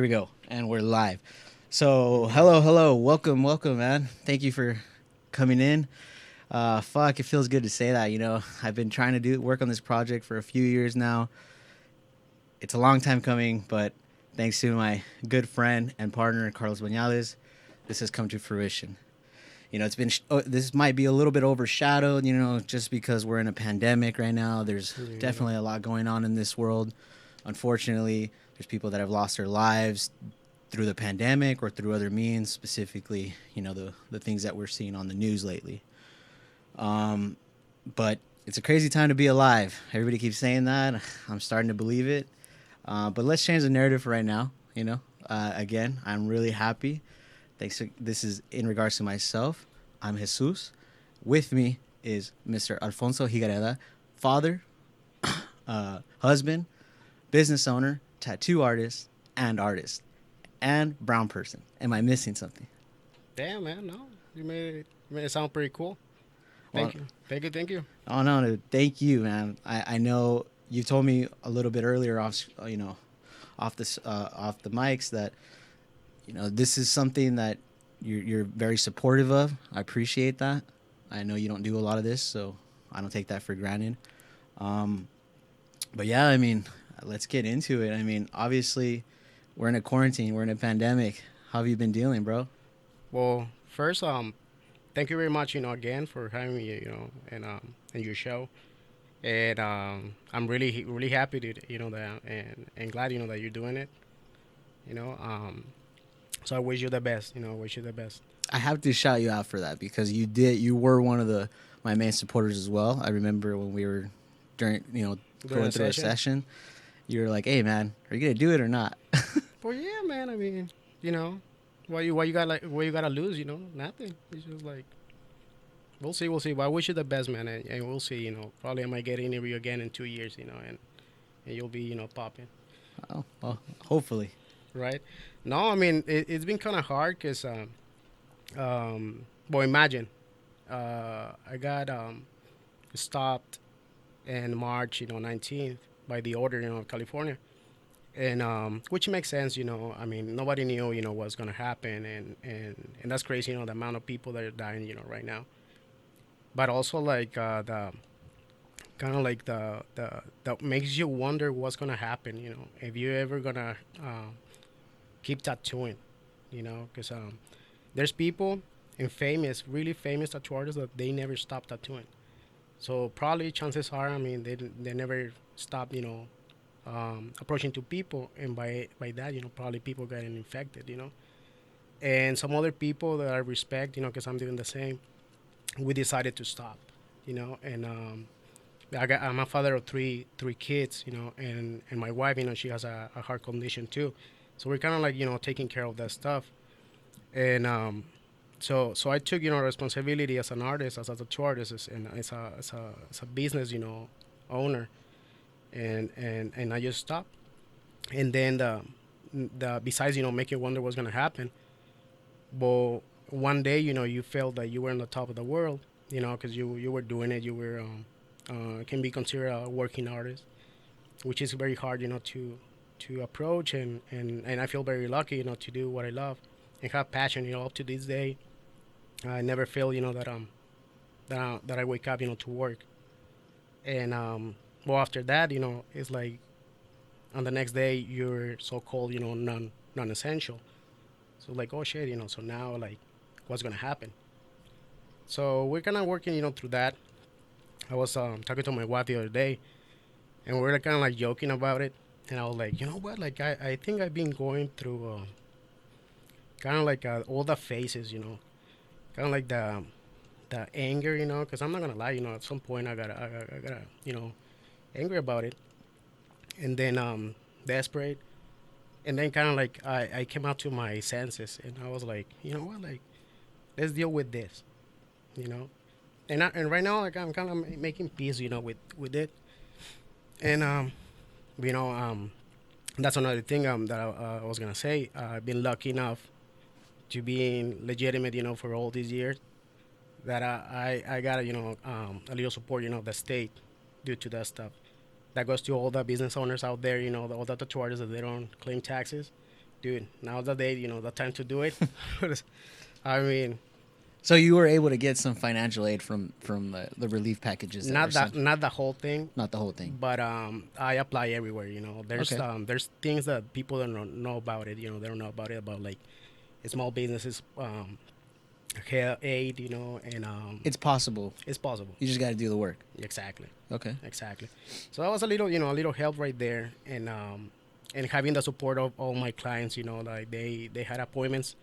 we go. And we're live. So, hello. Welcome, man. Thank you for coming in. Fuck, it feels good to say that. I've been trying to work on this project for a few years now. It's a long time coming, but thanks to my good friend and partner, Carlos Banales, this has come to fruition. It's been, this might be a little bit overshadowed, just because we're in a pandemic right now. There's definitely a lot going on in this world. Unfortunately, there's people that have lost their lives through the pandemic or through other means, specifically, the things that we're seeing on the news lately. But it's a crazy time to be alive. Everybody keeps saying that. I'm starting to believe it. But let's change the narrative for right now. Again, I'm really happy. This is in regards to myself. I'm Jesus. With me is Mr. Alfonso H, father, husband, business owner, tattoo artist, and brown person. Am I missing something? Damn, man, no. You made it sound pretty cool. Well, Thank you. oh no, thank you, man. I know you told me a little bit earlier off the mics that this is something that you're very supportive of. I appreciate that. I know you don't do a lot of this, so I don't take that for granted. But yeah, let's get into it. Obviously, we're in a quarantine. We're in a pandemic. How have you been dealing, bro? Well, first, thank you very much, again for having me, and your show. And I'm really happy to, that and glad, that you're doing it. You know, um, so I wish you the best. Wish you the best. I have to shout you out for that because you were one of my main supporters as well. I remember when we were during During going the through a session. session, you were like, "Hey, man, are you gonna do it or not?" Well, yeah, man. You know, what you gotta lose? Nothing. It's just like we'll see. But I wish you the best, man, and we'll see. Probably I might get an interview again in 2 years. And you'll be popping. Oh, well, hopefully. Right? No, it's been kind of hard because, well, imagine, I got stopped in March, 19th by the order, of California, and which makes sense, nobody knew, what's gonna happen, and that's crazy, the amount of people that are dying, right now, but also like the kind of like the that makes you wonder what's gonna happen, if you ever gonna keep tattooing, because there's people and really famous tattoo artists that they never stop tattooing. So probably chances are, they never stop, approaching to people, and by that, probably people getting infected, and some other people that I respect, because I'm doing the same. We decided to stop, and I'm a father of three kids, and my wife, she has a heart condition too, so we're kind of like taking care of that stuff, and so I took responsibility as an artist, as a tattoo artist, and as a business owner, and I just stopped, and then the besides making wonder what's gonna happen, but one day you felt that you were on the top of the world, because you were doing it, you were can be considered a working artist, which is very hard to approach, and I feel very lucky to do what I love and have passion, up to this day. I never feel that I wake up to work, and well, after that, it's like on the next day you're so called non essential, so like, oh shit, so now, like, what's gonna happen? So we're kind of working through that. I was talking to my wife the other day, and we were kind of like joking about it, and I was like, you know what, like I think I've been going through kind of like all the phases, kind of like the anger, because I'm not gonna lie, at some point I gotta angry about it, and then desperate, and then kind of like I came out to my senses, and I was like, you know what, like, let's deal with this, you know, and right now, like, I'm kind of making peace, with it, and you know that's another thing that I was gonna say. I've been lucky enough to being legitimate, for all these years, that I got a little support, of the state due to that stuff. That goes to all the business owners out there, all the tattoo artists that they don't claim taxes. dude, now the day, the time to do it. I mean, So you were able to get some financial aid from the relief packages that were sent. not the whole thing, Not the whole thing. but I apply everywhere. Okay. There's things that people don't know about it. They don't know about it, about like small businesses, care aid. And It's possible. it's possible. You just got to do the work. Exactly. Okay. Exactly. So that was a little help right there, and having the support of all my clients, like they had appointments,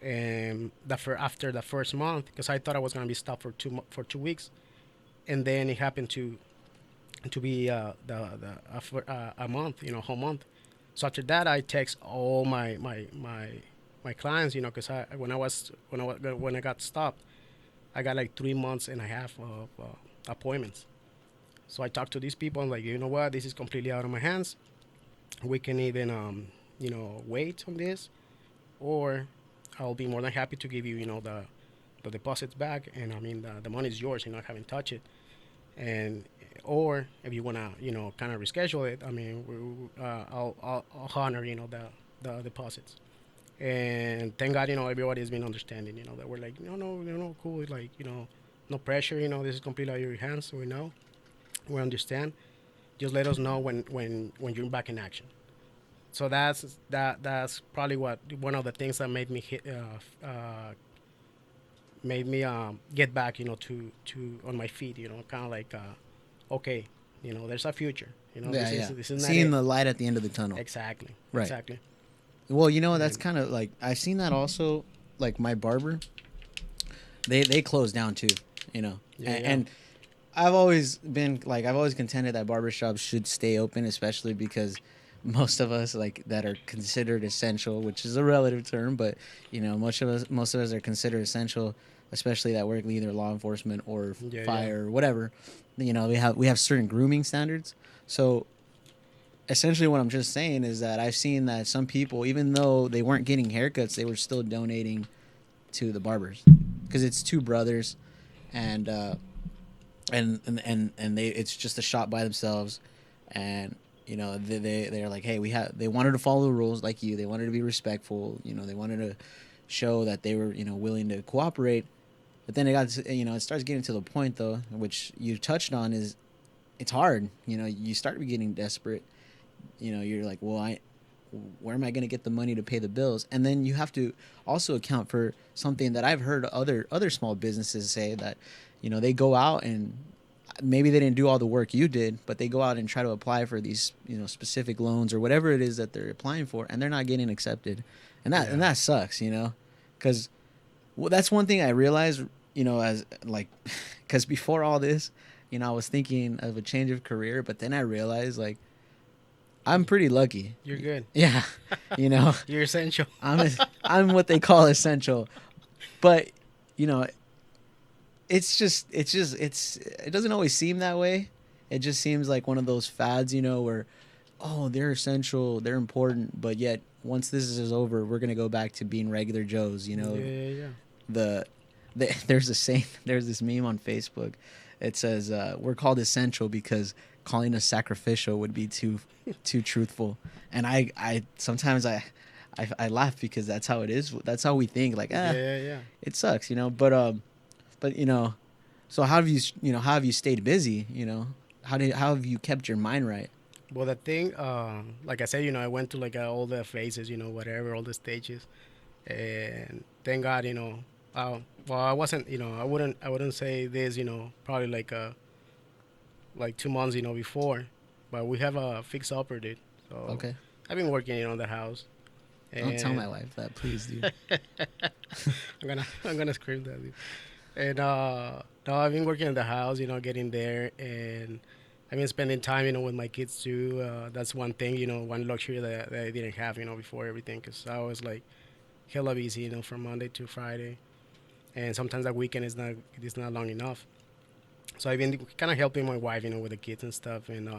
and after the first month, because I thought I was gonna be stopped for 2 weeks, and then it happened to be a month, whole month. So after that, I text all my clients, because when I got stopped, I got like 3 months and a half of appointments. So I talked to these people and like, you know what, this is completely out of my hands. We can even, wait on this, or I'll be more than happy to give you, the deposits back. And I mean, the money is yours, I haven't touched it. And, or if you want to, kind of reschedule it, I mean, I'll honor, the deposits. And thank God, everybody has been understanding, that we're like, no, cool. Like, no pressure, this is completely out of your hands. We know, we understand. Just let us know when you're back in action. So that's probably one of the things that made me get back, to on my feet, kind of like, okay, there's a future, this is not Seeing it. the light at the end of the tunnel. Exactly. Right. Exactly. Well, that's kind of like I've seen that also. Like my barber, they closed down too. Yeah, And I've always contended that barbershops should stay open, especially because most of us like that are considered essential, which is a relative term, but most of us are considered essential, especially that work in either law enforcement or fire or whatever. We have certain grooming standards. So essentially what I'm just saying is that I've seen that some people, even though they weren't getting haircuts, they were still donating to the barbers because it's two brothers, and they it's just a shop by themselves, and they're like, hey, they wanted to follow the rules like you. They wanted to be respectful. They wanted to show that they were willing to cooperate. But then it starts getting to the point though, which you touched on, is it's hard. You start getting desperate. You're like, well, where am I going to get the money to pay the bills? And then you have to also account for something that I've heard other small businesses say, that they go out and maybe they didn't do all the work you did, but they go out and try to apply for these specific loans or whatever it is that they're applying for, and they're not getting accepted, and that sucks, because that's one thing I realized, as like, because before all this, I was thinking of a change of career, but then I realized like I'm pretty lucky. You're good. Yeah, You're essential. I'm what they call essential, but it doesn't always seem that way. It just seems like one of those fads, where, oh, they're essential, they're important, but yet once this is over, we're gonna go back to being regular Joes. There's this meme on Facebook. It says we're called essential because calling us sacrificial would be too truthful. And I sometimes I laugh because that's how it is. That's how we think. Like, it sucks, but so how have you stayed busy? How have you kept your mind right? Well, the thing, like I said, I went to like all the phases, whatever, all the stages, and thank God, well, I wasn't, I wouldn't say this, probably like 2 months, before, but we have a fixed upper, dude. So Okay. I've been working, in the house. Don't tell my wife that, please, dude. I'm gonna scream that, dude. And no, I've been working in the house, getting there, and I've been spending time, with my kids too. That's one thing, one luxury that I didn't have, before everything, because I was like hella busy, from Monday to Friday, and sometimes that weekend is not long enough. So I've been kind of helping my wife, with the kids and stuff, and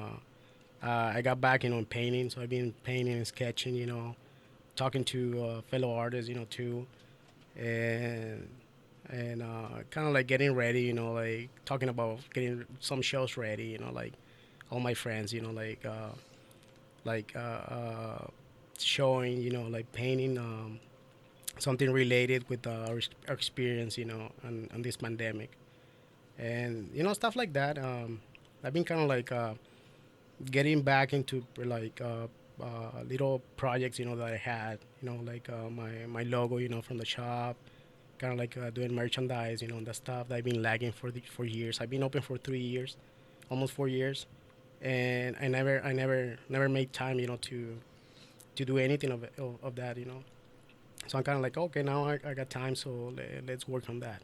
I got back, in painting. So I've been painting and sketching, talking to fellow artists, too, and kind of like getting ready, like talking about getting some shows ready, like all my friends, like showing, like painting something related with our experience, on this pandemic, and stuff like that. I've been kind of like getting back into like little projects, that I had, like my logo, from the shop, kind of like doing merchandise, and the stuff that I've been lagging for years. I've been open for 3 years, almost 4 years, and never made time, to do anything of that, So I'm kind of like, okay, now I got time, so let's work on that,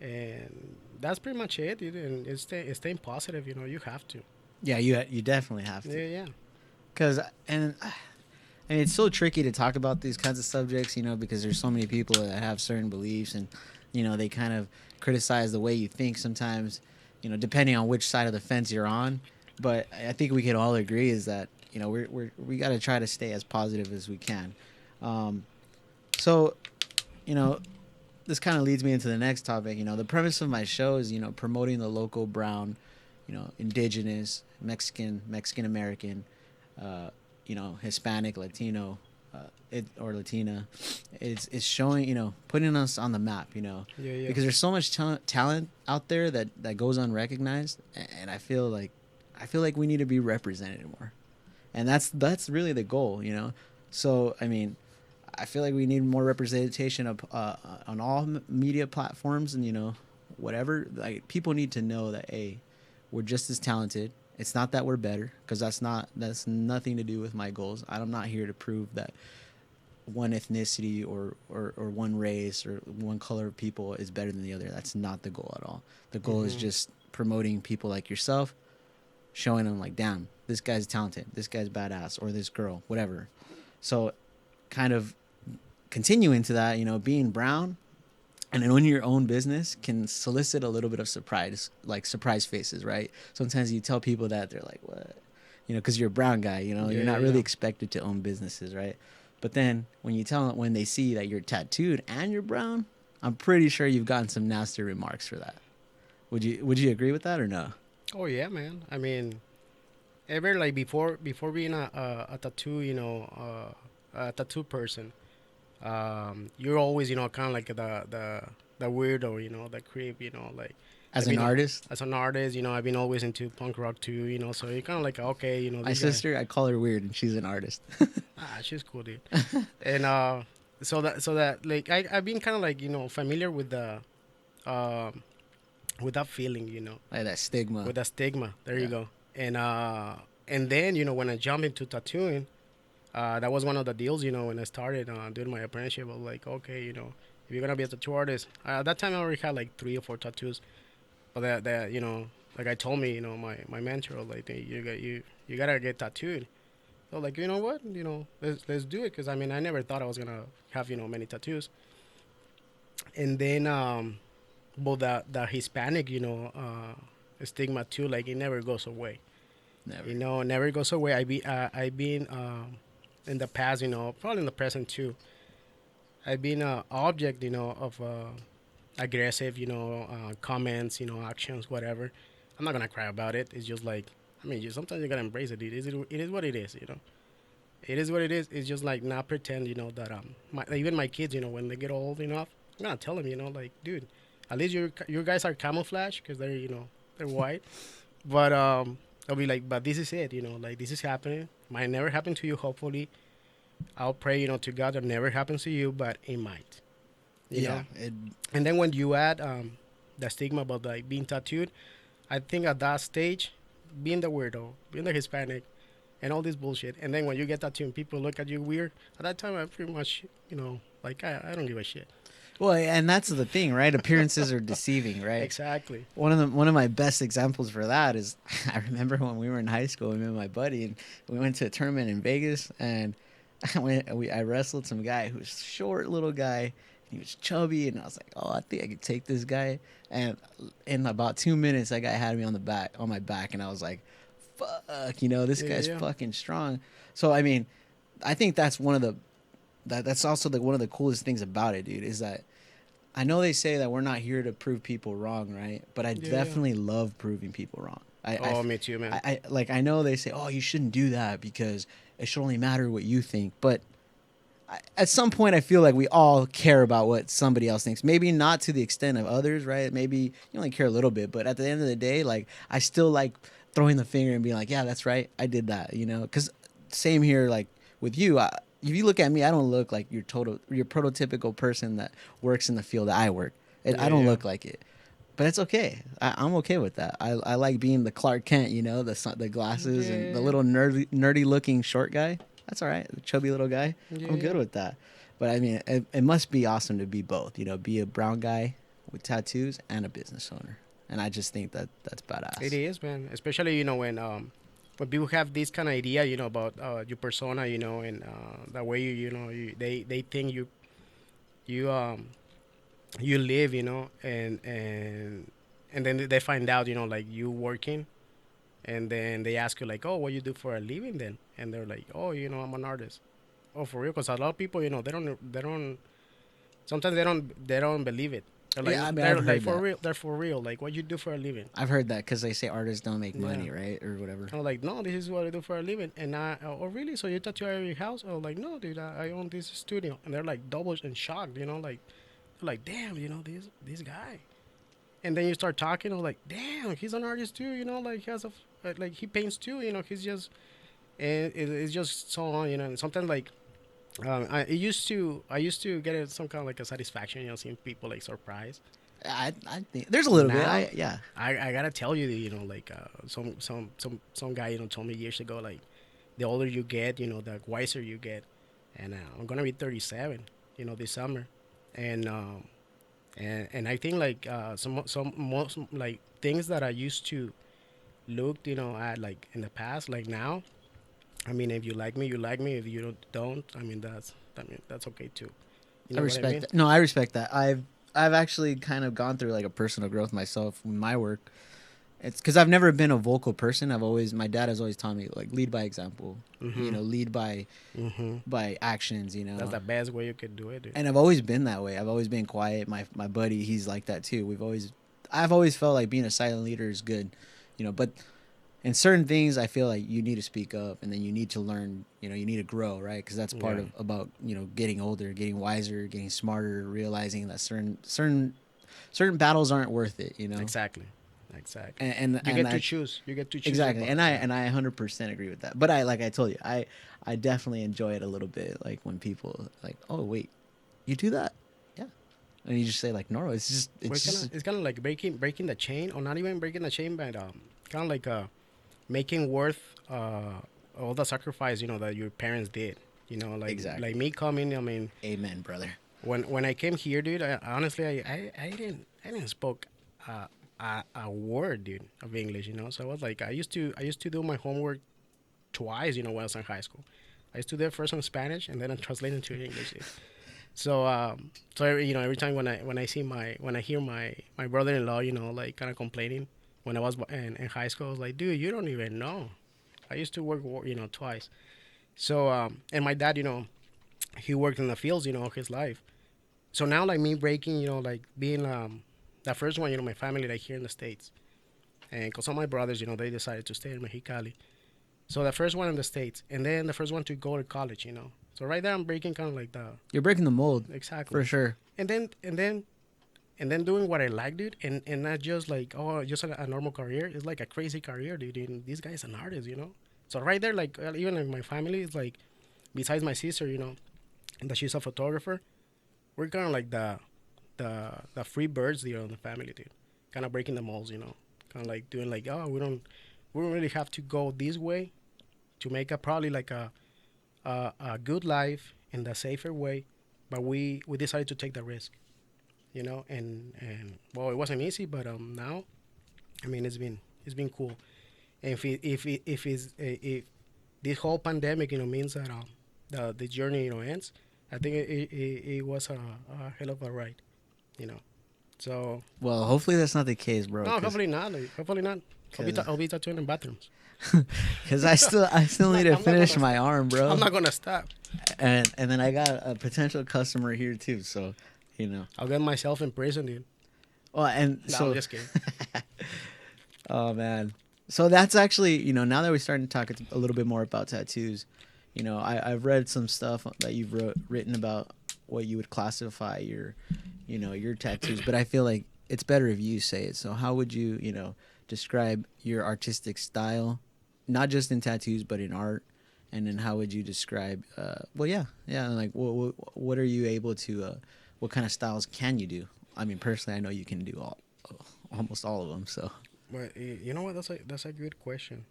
and that's pretty much it, dude. And it's staying positive, you have to. Yeah, you definitely have to. Yeah, yeah. Because and it's so tricky to talk about these kinds of subjects, because there's so many people that have certain beliefs, and they kind of criticize the way you think sometimes, depending on which side of the fence you're on. But I think we can all agree is that we got to try to stay as positive as we can. So, this kind of leads me into the next topic. The premise of my show is promoting the local brown, indigenous, Mexican American, Hispanic, Latino, or Latina. It's showing, putting us on the map, Yeah, yeah. because there's so much talent out there that goes unrecognized, and I feel like we need to be represented more, and that's really the goal, So I mean, I feel like we need more representation of on all media platforms, and whatever. Like, people need to know that, hey, we're just as talented. It's not that we're better, because that's nothing to do with my goals. I'm not here to prove that one ethnicity or one race or one color of people is better than the other. That's not the goal at all. The goal is just promoting people like yourself, showing them like, damn, this guy's talented, this guy's badass, or this girl, whatever. So kind of continuing to that, being brown and owning your own business can solicit a little bit of surprise faces, right? Sometimes you tell people that, they're like, what? Because you're a brown guy, you're not really expected to own businesses, right? But then when they see that you're tattooed and you're brown, I'm pretty sure you've gotten some nasty remarks for that. Would you agree with that or no? Oh yeah, man. I mean, ever like before being a tattoo, a tattoo person, you're always, kind of like the weirdo, the creep, like As an artist, as an artist, I've been always into punk rock too, so you're kind of like, okay, my sister, I call her weird, and she's an artist. She's cool, dude. And so that like I've been kind of like, familiar with the with that feeling, Like that stigma. with that stigma. There you go. And then, when I jumped into tattooing, that was one of the deals, when I started doing my apprenticeship. I was like, okay, if you're gonna be a tattoo artist, at that time I already had like 3 or 4 tattoos, but that like I told me, my mentor, like, hey, you gotta get tattooed. So like, you know what, let's do it, because I mean, I never thought I was gonna have many tattoos. And then but the Hispanic, stigma too, like, it never goes away. Never. Never goes away. I've been in the past, probably in the present too. I've been an object, of aggressive, comments, actions, whatever. I'm not gonna cry about it. It's just like, I mean, sometimes you gotta embrace it. It is what it is. It is what it is. It's just like, not pretend, that even my kids, when they get old enough, I'm gonna tell them, like, dude, at least your guys are camouflage, because they're they're white, but I'll be like, but this is it, like, this is happening. Might never happen to you, hopefully. I'll pray, to God that never happens to you, but it might. You know? And then when you add the stigma about like being tattooed, I think at that stage, being the weirdo, being the Hispanic, and all this bullshit, and then when you get tattooed and people look at you weird, at that time I pretty much, like, I don't give a shit. Well, and that's the thing, right? Appearances are deceiving, right? Exactly. One of my best examples for that is, I remember when we were in high school, me and my buddy, and we went to a tournament in Vegas, and I wrestled some guy who was a short little guy. He was chubby, and I was like, oh, I think I could take this guy. And in about 2 minutes, that guy had me on my back, and I was like, fuck, this guy's fucking strong. So I mean, I think that's that's also one of the coolest things about it, dude, is that I know they say that we're not here to prove people wrong, right? But I definitely love proving people wrong. Oh, me too, man. Like I know they say, oh, you shouldn't do that because it should only matter what you think, but at some point I feel like we all care about what somebody else thinks. Maybe not to the extent of others, right? Maybe you only care a little bit, but at the end of the day, like I still like throwing the finger and being like, yeah, that's right, I did that, you know? Because same here, like with you. If you look at me, I don't look like your prototypical person that works in the field that I work. I don't look like it, but it's okay. I'm okay with that. I like being the Clark Kent, you know, the glasses and the little nerdy looking short guy. That's all right. The chubby little guy. Yeah, I'm good with that. But I mean, it must be awesome to be both. You know, be a brown guy with tattoos and a business owner. And I just think that's badass. it is, man. Especially when people have this kind of idea, about your persona, and the way they think you live, and then they find out, like you working, and then they ask you like, oh, what you do for a living then, and they're like, oh, I'm an artist. Oh, for real? Because a lot of people, they don't sometimes they don't believe it. They're like, Yeah, I mean, they're I've like heard for that. real. They're for real. Like, what you do for a living? I've heard that because they say artists don't make money, Yeah. right, or whatever. I'm like, no, this is what I do for a living. And oh, really? So you tattoo every house? Oh, like, no, dude, I own this studio. And they're like double and shocked, like, they're like, damn, this guy. And then you start talking, I'm like, damn, he's an artist too, like he has like he paints too, he's just, and it's just so on, and sometimes like, I used to get some kind of like a satisfaction, seeing people like surprised. I think there's a little bit. Now, Yeah. I gotta tell you, like some guy told me years ago, like the older you get, the wiser you get, and I'm gonna be 37, this summer, and I think like some most like things that I used to look, at like in the past, like now, I mean, if you like me, you like me. If you don't, I mean that's okay too. You I know what I respect mean? that. No, I respect that. I've actually kind of gone through like a personal growth myself with my work. It's because I've never been a vocal person. My dad has always taught me like lead by example. You know, lead by actions. You know, That's the best way you could do it, dude. and I've always been that way. I've always been quiet. My buddy, he's like that too. I've always felt like being a silent leader is good. You know, but in certain things, I feel like you need to speak up, and then you need to learn. You know, you need to grow, right? Because that's part Yeah. of about getting older, getting wiser, getting smarter, realizing that certain battles aren't worth it. You know, Exactly. and You get I, to choose. You get to choose. exactly, your and path. I 100% agree with that. But like I told you, I definitely enjoy it a little bit. Like when people like, oh wait, you do that, yeah, and you just say like, no, It's kind of like breaking the chain, or not even breaking the chain, but kind of like making worth all the sacrifice that your parents did. Like Exactly. like me coming. I mean, amen, brother. when I came here, dude, honestly, I didn't spoke a word, dude, of English. So I was like, I used to do my homework twice. When I was in high school, I used to do it first in Spanish and then I translate into English. Dude. So every time when I hear my brother-in-law, like kind of complaining when I was in high school, I was like, dude, you don't even know. I used to work, twice. So and my dad, he worked in the fields, his life. So now, like me breaking, like being the first one, my family, like here in the States. And because all my brothers, they decided to stay in Mexicali. So the first one in the States. And then the first one to go to college, So right there, I'm breaking kind of like You're breaking the mold, exactly. for sure. And then doing what I like, dude. And not just like, oh, just a normal career. It's like a crazy career, dude. And this guy's an artist, So right there, like, even in my family, it's like, besides my sister, that she's a photographer, we're kind of like the free birds, in the family, dude. Kind of breaking the molds, Kind of like doing like, oh, we don't really have to go this way to make probably like a good life in the safer way, but we decided to take the risk, and well, it wasn't easy, but now, I mean, it's been cool. And if this whole pandemic, means that the journey, ends, I think it was a hell of a ride, So Well, hopefully that's not the case, bro. no, hopefully not. Hopefully not. I'll be tattooing in bathrooms. Because I still need to I'm not finish gonna my arm, bro. I'm not gonna stop. And then I got a potential customer here too, so I'll get myself in prison, dude. Well, and No, so I'm just kidding. oh man, So that's actually, now that we're starting to talk a little bit more about tattoos, I've read some stuff that you've written about what you would classify your tattoos, but I feel like it's better if you say it. So how would you, describe your artistic style, not just in tattoos, but in art? And then how would you describe, like what are you able to, what kind of styles can you do? I mean, personally, I know you can do almost all of them. So, But you know what? That's a good question.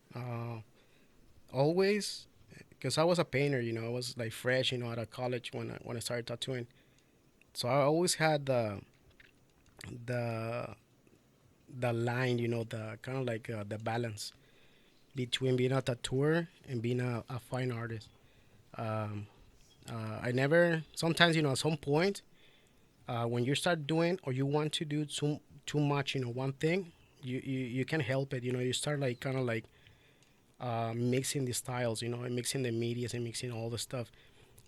Always, because I was a painter. I was like fresh. Out of college when I started tattooing. So I always had the the line. The kind of like the balance between being a tattooer and being a fine artist. Um, I never. Sometimes at some point, when you start doing or you want to do too much, one thing, you can't help it. You start like kind of like mixing the styles, and mixing the medias and mixing all the stuff.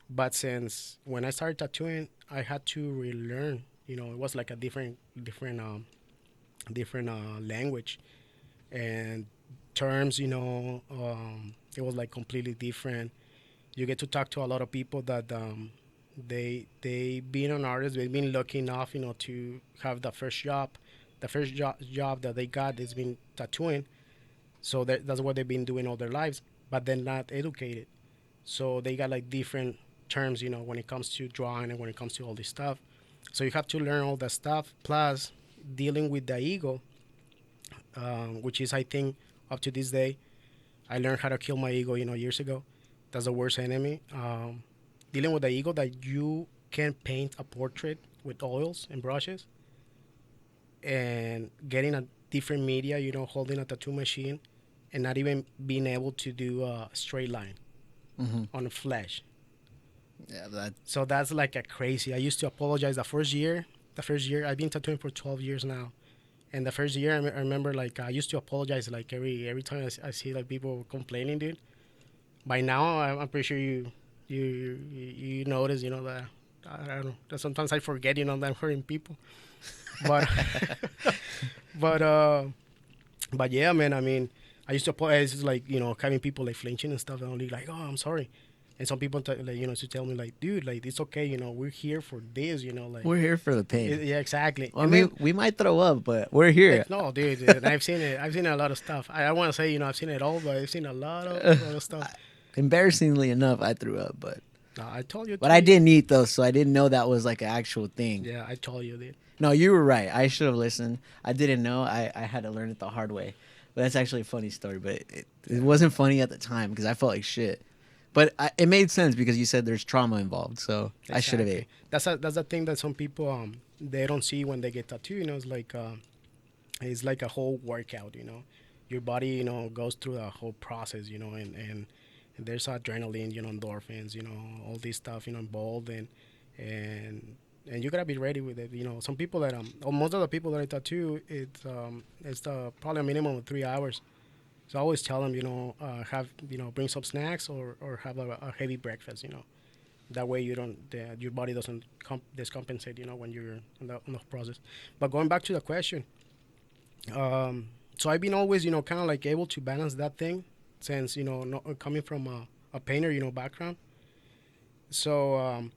But since when I started tattooing, I had to relearn. It was like a different language and terms. It was like completely different. You get to talk to a lot of people that they being an artist, they've been lucky enough, to have the first job. The first job that they got is been tattooing, so that's what they've been doing all their lives. But they're not educated, so they got like different terms, when it comes to drawing and when it comes to all this stuff. So you have to learn all that stuff, plus dealing with the ego, which is I think up to this day, I learned how to kill my ego, years ago. That's the worst enemy. Dealing with the ego that you can paint a portrait with oils and brushes and getting a different media, holding a tattoo machine and not even being able to do a straight line on the flesh. yeah, that. So that's like a crazy. I used to apologize the first year. The first year, I've been tattooing for 12 years now. And the first year, I remember like I used to apologize like every time I see like people complaining, dude. By now, I'm pretty sure you notice, that I don't know. That sometimes I forget, that I'm hurting people. But but but yeah, man. I mean, I used to apologize, like having people like flinching and stuff, and only like, oh, I'm sorry. And some people like to tell me like, dude, like it's okay, we're here for this, like We're here for the pain. yeah, exactly. Well, I And mean, then we might throw up, but we're here. like, no, dude, and I've seen it. I've seen a lot of stuff. I want to say, I've seen it all, but I've seen a lot of stuff. Embarrassingly enough, I threw up, but I told you, but I too. didn't eat though, so I didn't know that was like an actual thing. Yeah, I told you, dude. No, you were right. I should have listened. I didn't know. I had to learn it the hard way. But that's actually a funny story. But it wasn't funny at the time because I felt like shit. But it made sense because you said there's trauma involved, so I should have Exactly. ate. That's a thing that some people they don't see when they get tattooed. It's like a whole workout. Your body goes through the whole process. And there's adrenaline, endorphins, all this stuff, involved and and you gotta be ready with it. Some people that or most of the people that I tattoo, it's probably a minimum of 3 hours. So I always tell them, have bring some snacks or have a heavy breakfast. That way you don't your body doesn't discompensate. When you're on the process. But going back to the question, so I've been always kind of like able to balance that thing since not, coming from a painter background. So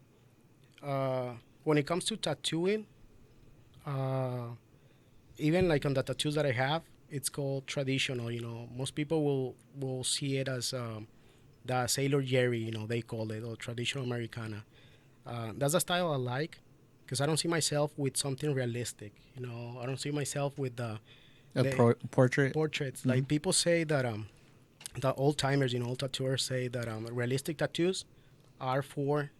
when it comes to tattooing, uh, even like on the tattoos that I have, it's called traditional. Most people will see it as the Sailor Jerry. They call it, or traditional Americana. That's a style I like because I don't see myself with something realistic. I don't see myself with A the portrait. portraits. Mm-hmm. Like people say that the old timers, old tattooers say that realistic tattoos are for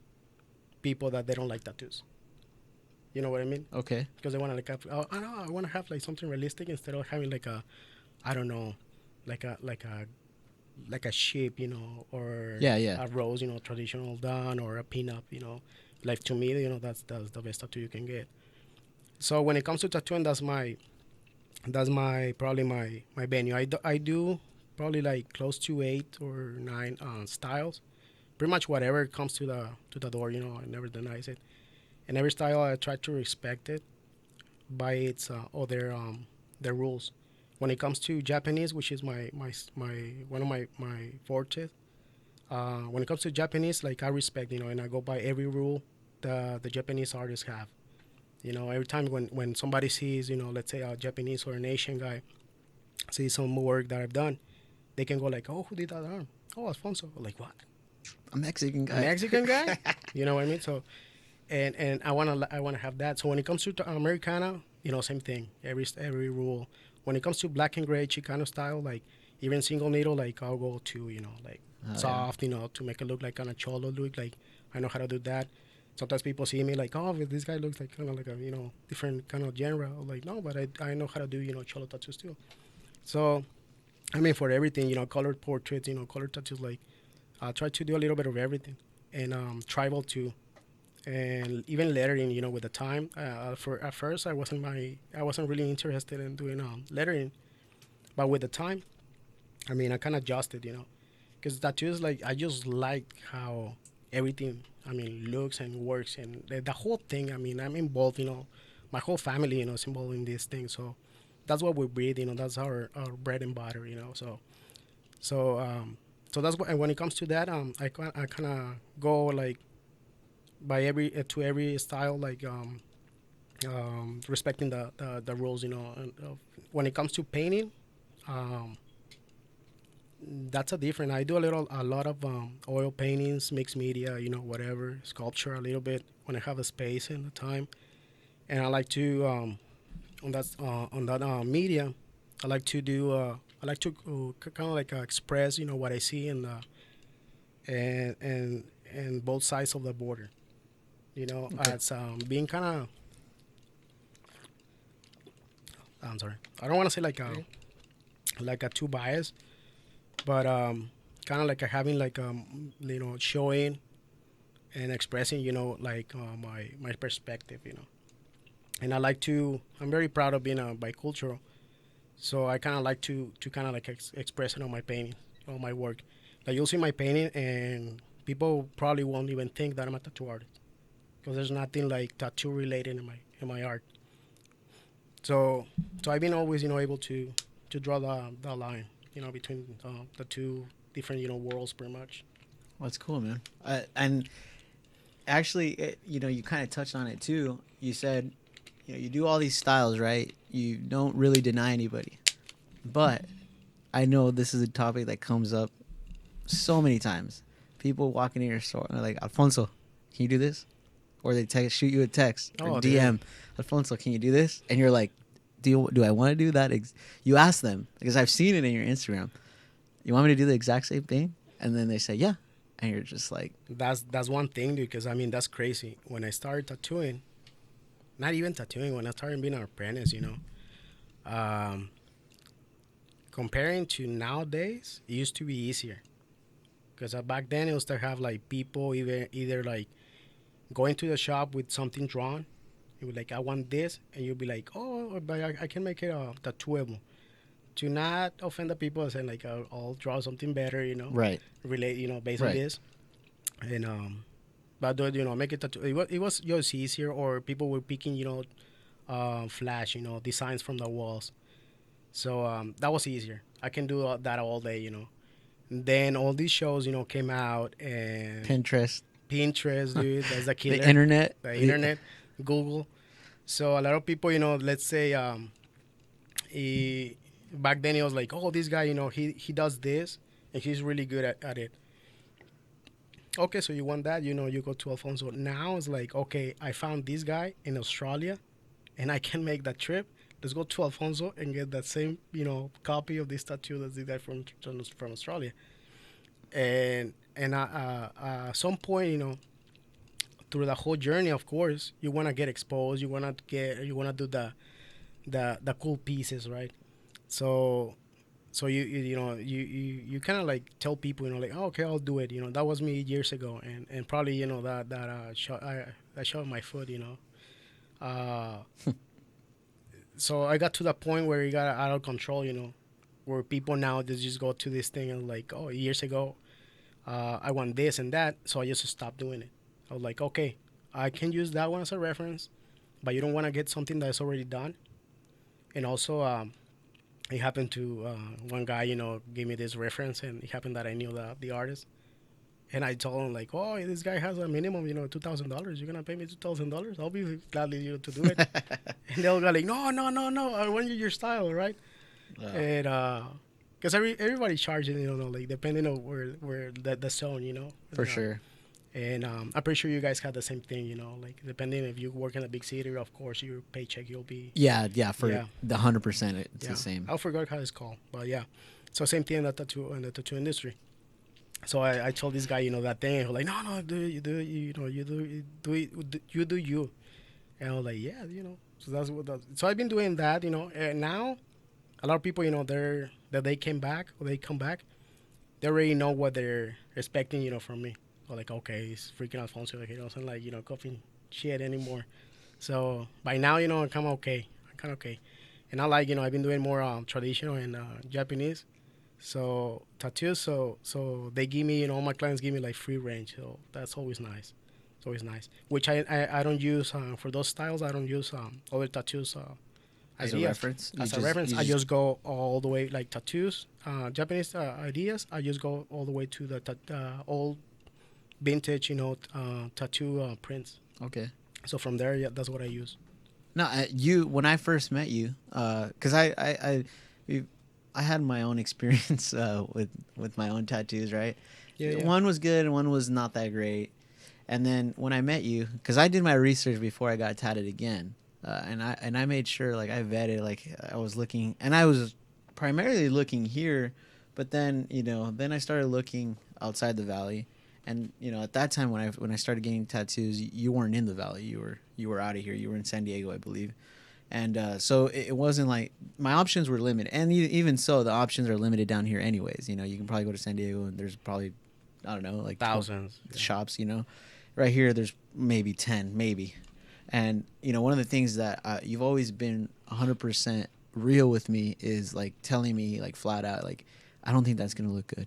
people that they don't like tattoos. You know what I mean? Okay. Because they want to like have, oh, I don't know, I want to have like something realistic instead of having like a, I don't know, like a shape, or Yeah, yeah. a rose, traditional done, or a pinup, Like to me, that's the best tattoo you can get. So when it comes to tattooing, that's my probably my venue. I do probably like close to 8 or 9 styles, pretty much whatever comes to the door. I never denies it, and every style I try to respect it by its or their rules. When it comes to Japanese, which is my one of my forte, when it comes to Japanese, like I respect, and I go by every rule the Japanese artists have. Every time when somebody sees, let's say a Japanese or an Asian guy sees some work that I've done, they can go like, "Oh, who did that arm? Oh, Alfonso." Like, what? A Mexican A guy. Mexican guy? You know what I mean? So, and I wanna have that. So when it comes to Americana, same thing. Every rule. When it comes to black and gray Chicano style, like even single needle, like I'll go to like Oh, yeah. soft, to make it look like kind of cholo look. Like I know how to do that. Sometimes people see me like, oh, this guy looks like kind of like a different kind of genre. I'm like, no, but I know how to do cholo tattoos too. So I mean, for everything, colored portraits, colored tattoos, like I try to do a little bit of everything, and tribal too, and even lettering. With the time, for at first I wasn't really interested in doing lettering, but with the time, I mean, I kind of adjusted, because tattoos, like I just like how everything, I mean, looks and works, and the whole thing. I mean, I'm involved, my whole family, is involved in this thing, so that's what we breathe, that's our bread and butter, so so that's what. And when it comes to that, I kind of go like by every to every style, like respecting the rules, and, when it comes to painting, um, that's a different. I do a lot of oil paintings, mixed media, whatever, sculpture a little bit when I have a space and the time, and I like to on that media, I like to do. I like to kind of like express, what I see in the and both sides of the border. Okay. As being kind of. I'm sorry. I don't want to say like a too biased, but kind of like a having like showing and expressing, like my perspective, and I like to. I'm very proud of being a bicultural. So I kind of like to kind of like express it on my painting, on my work. Like you'll see my painting, and people probably won't even think that I'm a tattoo artist because there's nothing like tattoo related in my art. So I've been always able to draw the line between the two different worlds pretty much. Well, that's cool, man. And actually, you kind of touched on it too. You said, you do all these styles, right? You don't really deny anybody. But I know this is a topic that comes up so many times. People walking in your store and they're like, Alfonso, can you do this? Or they shoot you a text or Oh, dude. DM, Alfonso, can you do this? And you're like, do I want to do that? You ask them because I've seen it in your Instagram. You want me to do the exact same thing? And then they say, yeah. And you're just like, That's one thing, dude, because I mean that's crazy. When I started tattooing, not even tattooing, when I started being an apprentice, um, comparing to nowadays, it used to be easier. Because back then it was to have like people either like going to the shop with something drawn. You would like, I want this, and you'll be like, oh, but I can make it tattooable. To not offend the people and say like, I'll draw something better, right, relate, based on right. this, and but make it tattoo. It was just easier, or people were picking, flash, designs from the walls. So that was easier. I can do that all day, And then all these shows, came out, and Pinterest, Pinterest, dude, that's the the killer. internet. The internet, Google. So a lot of people, let's say, back then it was like, oh, this guy, he does this, and he's really good at it. Okay, so you want that, you go to Alfonso. Now it's like, okay, I found this guy in Australia, and I can make that trip. Let's go to Alfonso and get that same, copy of this tattoo that's the guy from Australia. And some point, through the whole journey, of course, you want to get exposed. You want to do the cool pieces, right? So you kind of like tell people, like, oh, okay, I'll do it. That was me years ago, and probably that shot I shot my foot. Uh, so I got to the point where it got out of control. Where people now they just go to this thing and like, oh, years ago, I want this and that, so I just stopped doing it. I was like, okay, I can use that one as a reference, but you don't want to get something that's already done. And also, It happened to one guy, gave me this reference, and it happened that I knew the artist. And I told him like, oh, this guy has a minimum, $2,000. You're gonna pay me $2,000. I'll be gladly to do it. And they'll go like, no, no, no, no. I want you your style, right? Yeah, And because everybody charges, like depending on where the zone, for And, sure. and I'm pretty sure you guys have the same thing, like depending if you work in a big city, of course your paycheck you'll be. Yeah, yeah, for Yeah, the 100%, it's the yeah. same. I forgot how it's called, but yeah. So same thing in the tattoo industry. So I told this guy, that thing. He was like, no, no, you do you. And I was like, yeah. So that's what. So I've been doing that, and now a lot of people, that they came back or they come back, they already know what they're expecting, from me. So like, okay, it's freaking Alfonso. Like, he doesn't like, copying shit anymore. So by now, I'm kind of okay. I'm kind of okay. And I like, I've been doing more traditional and Japanese. So tattoos, so they give me, all my clients give me like free range. So that's always nice. It's always nice. Which I don't use for those styles. I don't use other tattoos As a ideas reference, as a reference. I just go all the way like tattoos, Japanese ideas. I just go all the way to the old vintage, tattoo prints. okay. So from there, yeah, that's what I use. No, you when I first met you, because we- I had my own experience with my own tattoos, right? Yeah, yeah. One was good and one was not that great. And then when I met you, because I did my research before I got tatted again, and I made sure like I vetted, like I was looking, and I was primarily looking here, but then then I started looking outside the valley, and at that time when I started getting tattoos, you weren't in the valley, you were out of here, you were in San Diego, I believe. And so it wasn't like my options were limited, and even so, the options are limited down here anyways. You can probably go to San Diego, and there's probably, I don't know, like Thousands. shops. Right here there's maybe 10, maybe. And one of the things that you've always been 100% real with me is like telling me like flat out like I don't think that's gonna look good,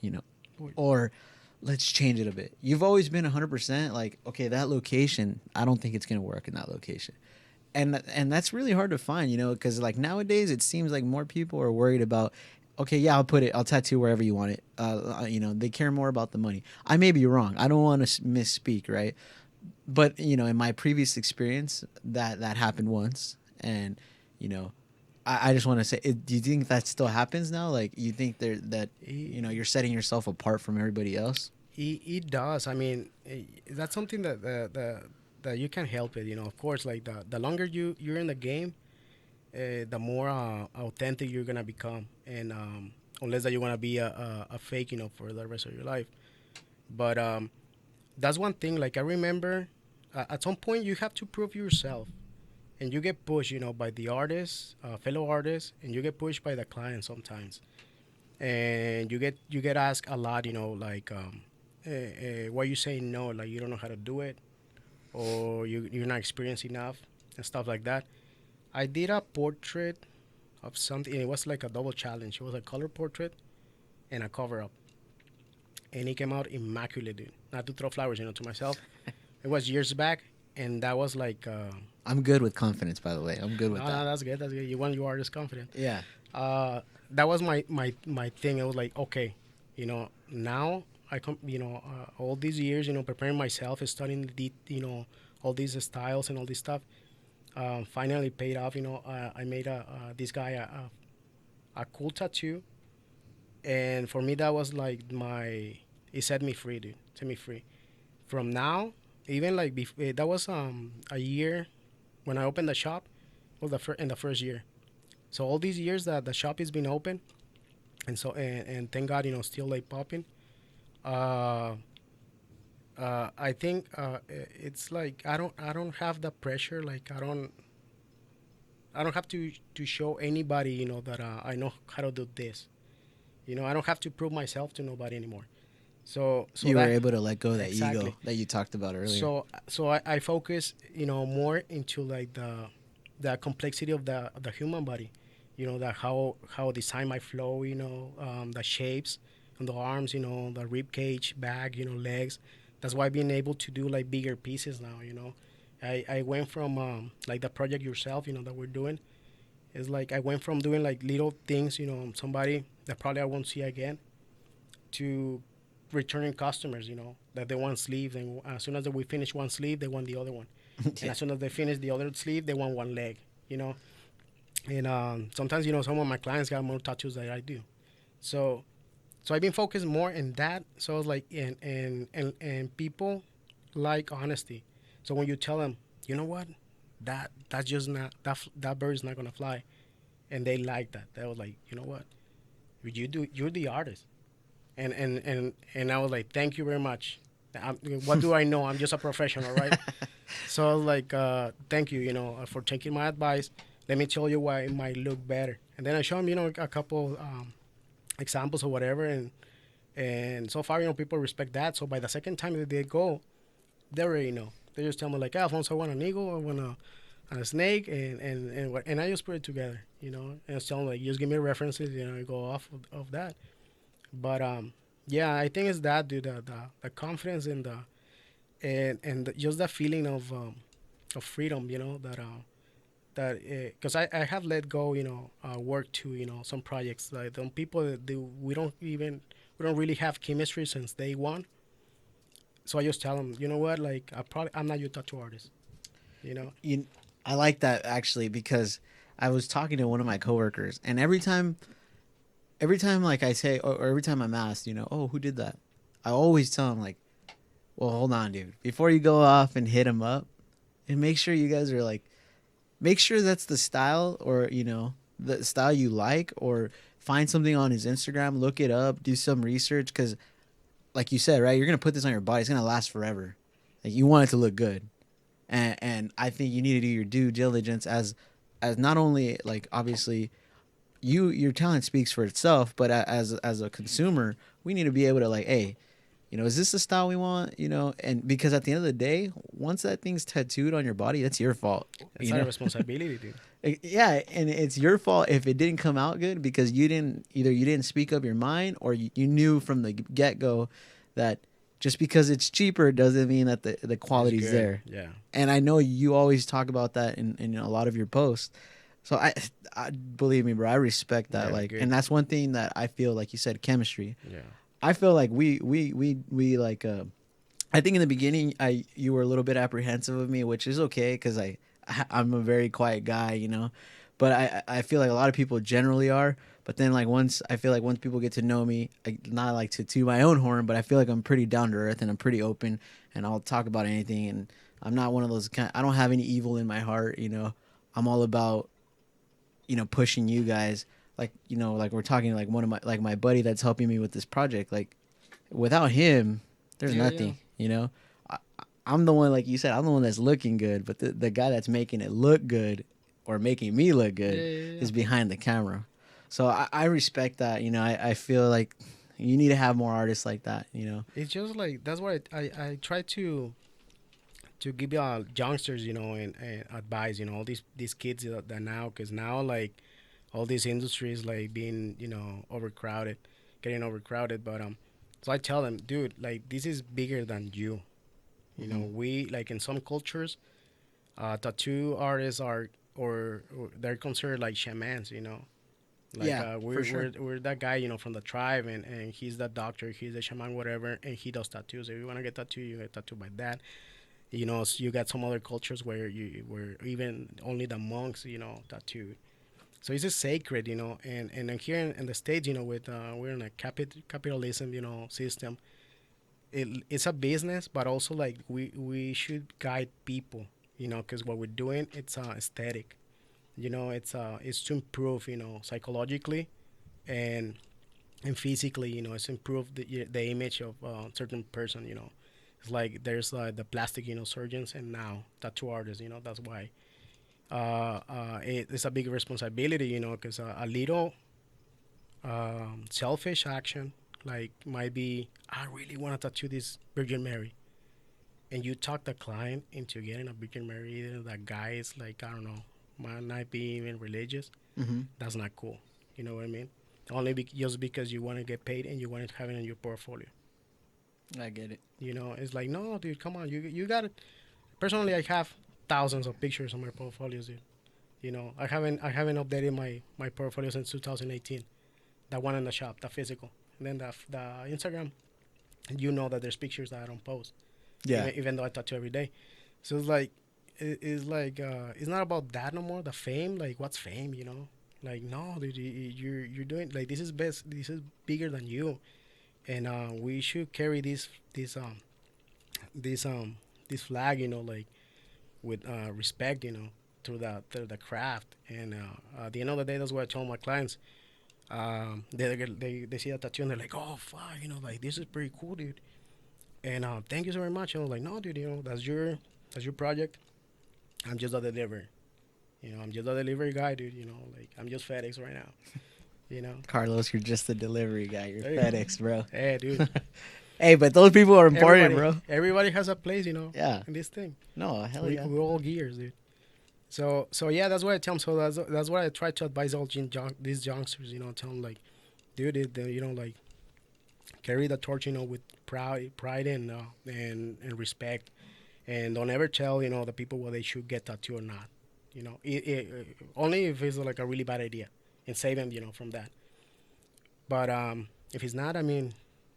you know, or let's change it a bit. You've always been 100% like, okay, that location, I don't think it's gonna work in that location. And that's really hard to find, because like nowadays it seems like more people are worried about, okay, yeah, I'll tattoo wherever you want it. They care more about the money. I may be wrong. I don't want to misspeak, right? But in my previous experience, that happened once, and I just want to say, do you think that still happens now? Like, you think that you're setting yourself apart from everybody else? It does. I mean, that's something that you can't help it. Of course, like the longer you're in the game, the more authentic you're gonna become, and unless that you wanna be a fake, for the rest of your life. But that's one thing. Like I remember, at some point you have to prove yourself, and you get pushed, by the artists, fellow artists, and you get pushed by the client sometimes, and you get asked a lot, like why you saying no, like you don't know how to do it, or you're not experienced enough and stuff like that. I did a portrait of something, and it was like a double challenge. It was a color portrait and a cover up, and it came out immaculate, dude. Not to throw flowers, to myself. It was years back, and that was like. I'm good with confidence, by the way. I'm good with No, that. that's good. That's good. You want your artist confident. Yeah. That was my thing. I was like, okay, now I come, all these years, preparing myself, studying all these styles and all this stuff. Finally paid off. I made this guy a cool tattoo, and for me that was like it set me free, dude. Set me free. From now, even like that was a year when I opened the shop. Was in the first year. So all these years that the shop has been open, and thank God, still like popping. Uh, I think it's like I don't have the pressure. Like I don't have to show anybody, that I know how to do this. I don't have to prove myself to nobody anymore. So You were that able to let go of that ego exactly. that you talked about earlier. So I focus, more into like the complexity of the human body, that how design my flow, the shapes on the arms, the rib cage, back, legs. That's why being able to do like bigger pieces now. I went from like the project yourself, that we're doing. It's like I went from doing like little things, somebody that probably I won't see again, to returning customers, that they want sleeve, and as soon as we finish one sleeve, they want the other one, and Yeah. as soon as they finish the other sleeve, they want one leg, you know. And sometimes, some of my clients got more tattoos than I do, so I've been focused more in that. So it's like, and people like honesty. So when you tell them, you know what, that's just not that bird is not gonna fly, and they like that. They was like, you know what, you're the artist, and I was like, thank you very much. What do I know? I'm just a professional, right? So I was like, thank you, for taking my advice. Let me tell you why it might look better. And then I show them, a couple examples or whatever, and so far, people respect that. So by the second time that they go, they already know. They just tell me like, hey, Alfonso, I want an eagle, I want a snake, and I just put it together, And I tell them like, just give me references, I go off of that. But yeah, I think it's that, dude, the confidence and just that feeling of freedom, that because I have let go, work to, some projects like some people that we don't really have chemistry since day one. So I just tell them, you know what, like I'm not your tattoo artist, you know. You, I like that actually because I was talking to one of my coworkers, and every time like I say, or every time I'm asked, oh, who did that? I always tell him like, well, hold on, dude. Before you go off and hit him up, and make sure you guys are like, make sure that's the style, or the style you like, or find something on his Instagram, look it up, do some research, because like you said, right, you're gonna put this on your body, it's gonna last forever. Like you want it to look good, and I think you need to do your due diligence as not only like obviously your talent speaks for itself, but as a consumer, we need to be able to like, hey, is this the style we want? And because at the end of the day, once that thing's tattooed on your body, that's your fault. It's a responsibility, dude. Yeah, and it's your fault if it didn't come out good because you didn't speak up your mind, or you knew from the get go that just because it's cheaper doesn't mean that the quality's there. Yeah. And I know you always talk about that in a lot of your posts. So I believe me, bro. I respect that. Yeah, Like, good. and that's one thing that I feel like you said, chemistry. Yeah. I feel like we like. I think in the beginning, you were a little bit apprehensive of me, which is okay because I'm a very quiet guy, But I feel like a lot of people generally are. But then like once people get to know me, not like to toot my own horn, but I feel like I'm pretty down to earth and I'm pretty open and I'll talk about anything. And I'm not one of those I don't have any evil in my heart, I'm all about pushing you guys, like we're talking, like one of my buddy that's helping me with this project, like without him there's Yeah, yeah. nothing. I, I'm the one, like you said, I'm the one that's looking good, but the guy that's making it look good or making me look Yeah, good yeah, yeah. is behind the camera. So I respect that. I feel like you need to have more artists like that. It's just like that's why I try to give youngsters, and advice, all these kids that now, because now like all these industries like being, overcrowded, getting overcrowded. But so I tell them, dude, like this is bigger than you. Hmm. We like in some cultures, tattoo artists are or they're considered like shamans. Like Yeah, for sure. we're that guy, from the tribe, and he's the doctor, he's the shaman, whatever, and he does tattoos. If you want to get tattooed, you get tattooed by that. So you got some other cultures where even only the monks, tattooed. So it's just sacred, and then here in the States, with we're in a capitalism, system. It's a business, but also like we should guide people, because what we're doing, it's aesthetic, it's to improve, psychologically and physically, it's improve the image of a certain person, It's like there's the plastic, surgeons, and now tattoo artists, that's why it's a big responsibility, because a little selfish action, like might be, I really want to tattoo this Virgin Mary, and you talk the client into getting a Virgin Mary, either that guy is like, I don't know, might not be even religious. Hmm. That's not cool. You know what I mean? Only just because you want to get paid and you want to have it in your portfolio. I get it. It's like, no, dude, come on, you got it. Personally, I have thousands of pictures on my portfolios, dude. You know, I haven't updated my portfolio since 2018. That one in the shop, the physical, and then the Instagram. You know that there's pictures that I don't post, Yeah. even though I tattoo every day. So it's like it's not about that no more. The fame, like what's fame, you know? Like no, dude, you're doing like this is best. This is bigger than you, and we should carry this this flag, you know, like with respect, you know, through the craft. And at the end of the day, that's what I tell my clients. They see a tattoo and they're like, oh fuck, you know, like this is pretty cool, dude. And thank you so very much. You know, like no, dude, you know, that's your project. I'm just a delivery. You know, I'm just a delivery guy, dude. You know, like I'm just FedEx right now. You know, Carlos, you're just the delivery guy. You're there you go. FedEx, bro. Hey, dude. Hey, but those people are important, Everybody, bro. everybody has a place, you know, Yeah. in this thing. No, hell We, yeah. we're all gears, dude. So yeah, that's what I tell them. So that's what I try to advise all these youngsters. You know, tell them like, dude, you know, like carry the torch, you know, with pride and respect, and don't ever tell you know the people whether they should get tattoo or not. You know, only if it's like a really bad idea, and save them, you know, from that. But if it's not, I mean,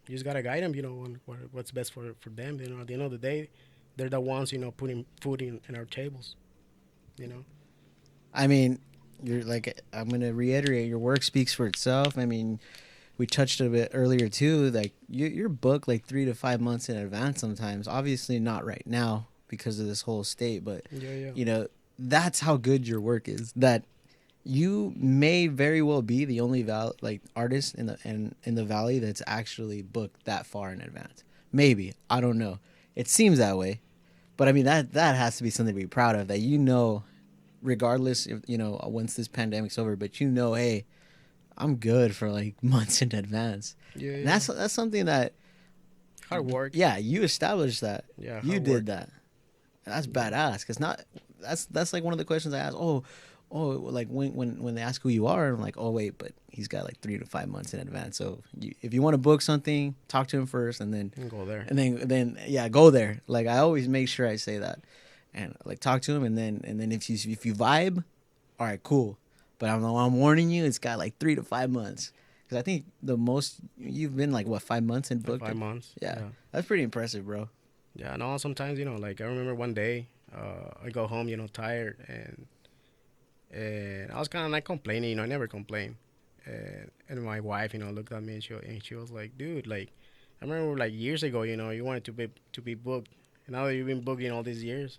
you just gotta guide them, you know, on what's best for them. You know, at the end of the day, they're the ones, you know, putting food in our tables. You know. I mean, you're like, I'm going to reiterate, your work speaks for itself. I mean, we touched a bit earlier too, like you're booked like 3 to 5 months in advance sometimes. Obviously not right now because of this whole state, but Yeah, yeah. you know, that's how good your work is. That you may very well be the only like artist in the valley that's actually booked that far in advance. Maybe, I don't know. It seems that way, but I mean that has to be something to be proud of. That you know, regardless if you know once this pandemic's over, but you know, hey, I'm good for like months in advance. Yeah, And yeah. that's something that Hard work. yeah, you established that. Yeah, You hard did work. that. And that's badass. Cause not that's like one of the questions I ask. Like when they ask who you are, I'm like, oh wait, but he's got like 3 to 5 months in advance. So if you want to book something, talk to him first, and then And go there. yeah, go there. Like I always make sure I say that, and like talk to him, and then if you vibe, all right, cool. But I'm warning you, it's got like 3 to 5 months. Because I think the most you've been like what 5 months in Like booked. 5 months. Yeah, that's pretty impressive, bro. Yeah. No, sometimes you know, like I remember one day, I go home, you know, tired, and I was kind of like complaining. You know, I never complain. And my wife, you know, looked at me and she was like, dude, like I remember like years ago, you know, you wanted to be booked, and now that you've been booking all these years,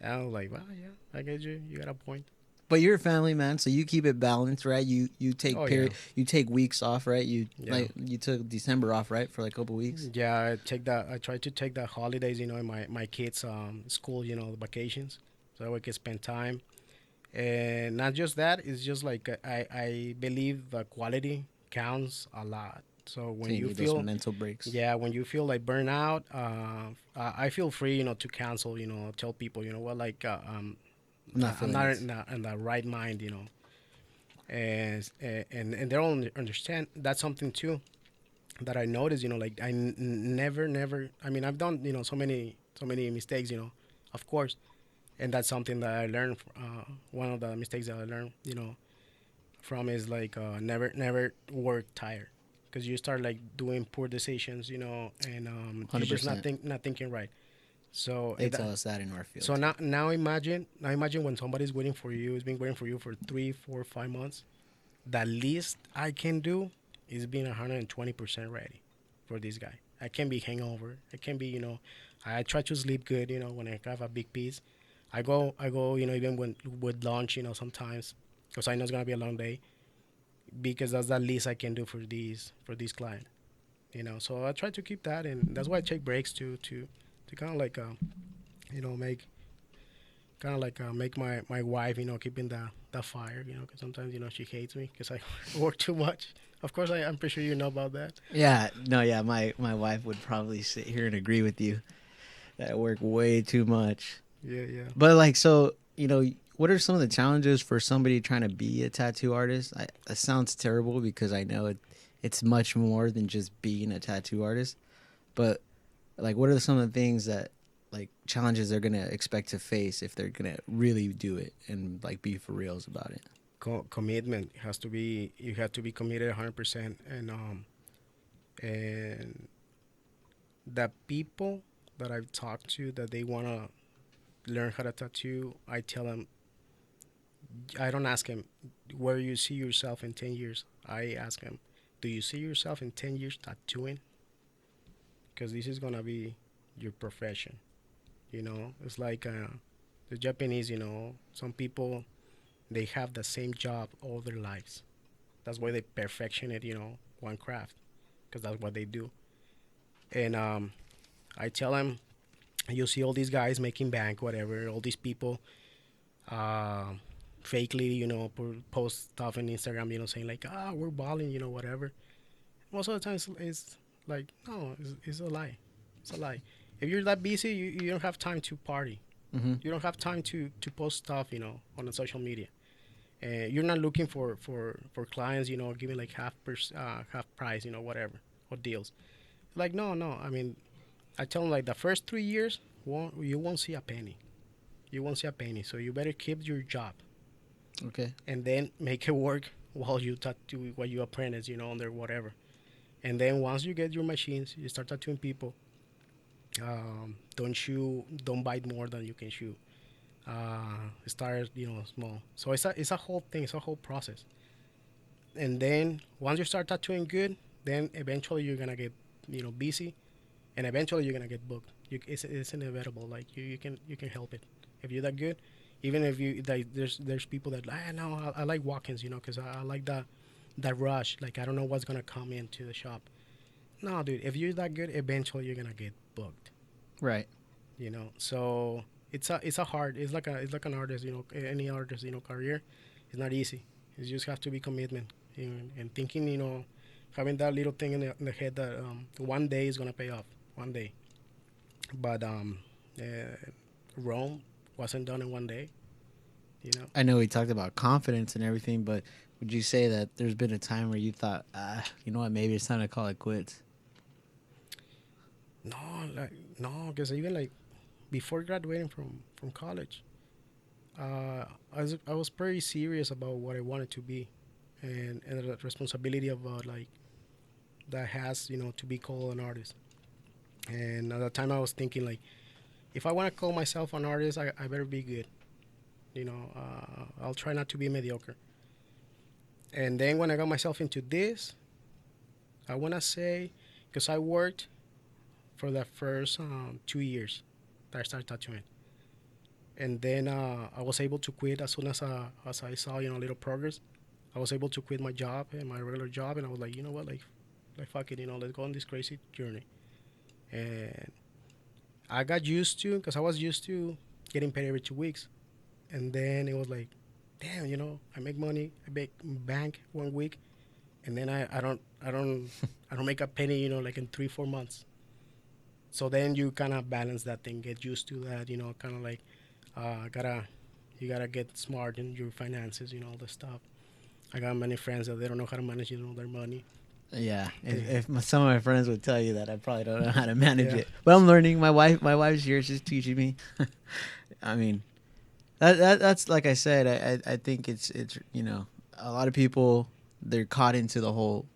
and I was like, well, yeah, I get you. You got a point. But you're a family man, so you keep it balanced, right? You take Oh, period, yeah. you take weeks off, right? You Yeah. like you took December off, right, for like a couple weeks. Yeah, I try to take the holidays, you know, in my kids' school, you know, the vacations, so we can spend time. And not just that, it's just like I believe the quality counts a lot. So when So you you need those feel, mental breaks. yeah, when you feel like burnout, I feel free, you know, to cancel, you know, tell people, you know what, like I'm not I'm feeling not this. in the right mind, you know, and they don't understand. That's something too that I noticed, you know, like never. I mean, I've done, you know, so many mistakes, you know, of course, and that's something that I learned. One of the mistakes that I learned, you know, from is like never work tired, because you start like doing poor decisions, you know, and you're Hundred just not percent. thinking right. So They tell us that in our field. so now imagine when somebody's waiting for you, has been waiting for you for 3, 4, 5 months. The least I can do is being 120% ready for this guy. I can be hangover. I can be, you know, I try to sleep good, you know, when I have a big piece. I go, you know, even when with lunch, you know, sometimes, because I know it's gonna be a long day, because that's the least I can do for this client, you know. So I try to keep that, and that's why I take breaks to kind of like, you know, make my wife, you know, keeping the fire, you know, because sometimes, you know, she hates me because I work too much. Of course, I'm pretty sure you know about that. Yeah, no, yeah, my wife would probably sit here and agree with you that I work way too much. Yeah, yeah. But like, so you know, what are some of the challenges for somebody trying to be a tattoo artist? That sounds terrible because I know it's much more than just being a tattoo artist. But like, what are some of the things that like challenges they're gonna expect to face if they're gonna really do it and like be for reals about it. Commitment has to be. You have to be committed 100%, and the people that I've talked to that they wanna learn how to tattoo, I tell them. I don't ask them where you see yourself in 10 years. I ask them, do you see yourself in 10 years tattooing? Because this is gonna be your profession. It's like the Japanese. Some people they have the same job all their lives. That's why they perfection it. One craft, because that's what they do. And I tell them, you see all these guys making bank, whatever. All these people, uh, fakely, post stuff on Instagram, saying like, we're balling, whatever. Most of the time, it's like, no, it's a lie. It's a lie. If you're that busy, you don't have time to party. Mm-hmm. You don't have time to post stuff, on the social media. You're not looking for clients, giving like half price, whatever, or deals. Like, no. I mean, I tell them like the first 3 years, you won't see a penny. You won't see a penny. So you better keep your job Okay. and then make it work while you tattoo, while you apprentice, on there, whatever. And then once you get your machines, you start tattooing people. Don't bite more than you can chew. Start, small. So it's a whole thing. It's a whole process. And then once you start tattooing good, then eventually you're gonna get, busy, and eventually you're gonna get booked. It's inevitable. Like you can help it if you're that good. Even if you like, there's people that no, I like walk-ins, because I like that rush. Like I don't know what's gonna come into the shop. No, dude, if you're that good, eventually you're gonna get booked. Right. So it's a hard. It's like an artist. Any artist. Career. It's not easy. You just have to be commitment, and thinking. Having that little thing in the head that one day is gonna pay off. One day. But Rome wasn't done in one day. I know we talked about confidence and everything, but would you say that there's been a time where you thought, you know what, maybe it's time to call it quits? No, because even like before graduating from college, I was pretty serious about what I wanted to be, and the responsibility of like that has to be called an artist. And at that time, I was thinking like, if I want to call myself an artist, I better be good. I'll try not to be mediocre. And then when I got myself into this, I want to say, because I worked for the first 2 years that I started tattooing. And then I was able to quit as soon as I saw, a little progress. I was able to quit my job and my regular job. And I was like, you know what, like fuck it, let's go on this crazy journey. And I got used to, because I was used to getting paid every 2 weeks. And then it was like, damn, I make money, I make bank 1 week, and then I don't I don't make a penny, like in 3-4 months. So then you kind of balance that thing, get used to that, kind of like you gotta get smart in your finances, all this stuff. I got many friends that they don't know how to manage, their money. Yeah, some of my friends would tell you that I probably don't know how to manage Yeah. it, but I'm learning. My wife's here, she's teaching me. I mean, that's like I said. I think it's a lot of people, they're caught into the whole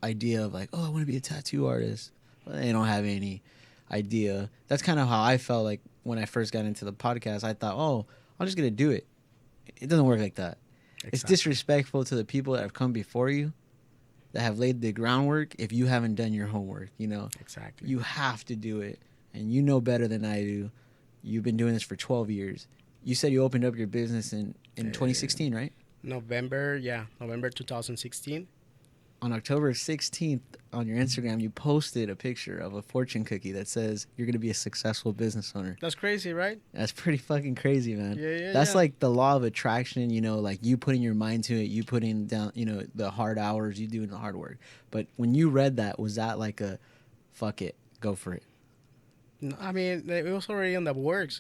idea of like, oh, I want to be a tattoo artist. Well, they don't have any idea. That's kind of how I felt like when I first got into the podcast. I thought, oh, I'm just gonna do it. It doesn't work like that. Exactly. It's disrespectful to the people that have come before you, that have laid the groundwork, if you haven't done your homework. Exactly. You have to do it, and you know better than I do. You've been doing this for 12 years. You said you opened up your business in 2016, right? November 2016. On October 16th, on your Instagram, you posted a picture of a fortune cookie that says you're going to be a successful business owner. That's crazy, right? That's pretty fucking crazy, man. Yeah. That's like the law of attraction, like you putting your mind to it, you putting down, the hard hours, you doing the hard work. But when you read that, was that like a, fuck it, go for it? No, I mean, it was already on the works,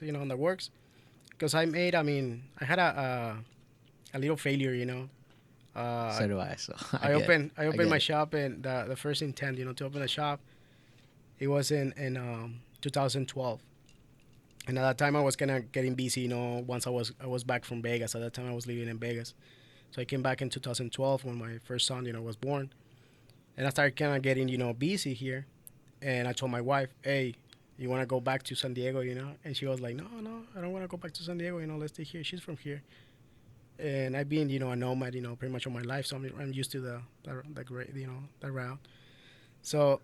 because I had a little failure, So do I. So I opened my it. shop, and the first intent, to open a shop, it was in 2012. And at that time, I was kind of getting busy. Once I was back from Vegas. At that time, I was living in Vegas. So I came back in 2012 when my first son, was born, and I started kind of getting, busy here. And I told my wife, "Hey, you want to go back to San Diego, And she was like, "No, no, I don't want to go back to San Diego. Let's stay here. She's from here." And I've been, a nomad, pretty much all my life, so I'm used to the great, that route. So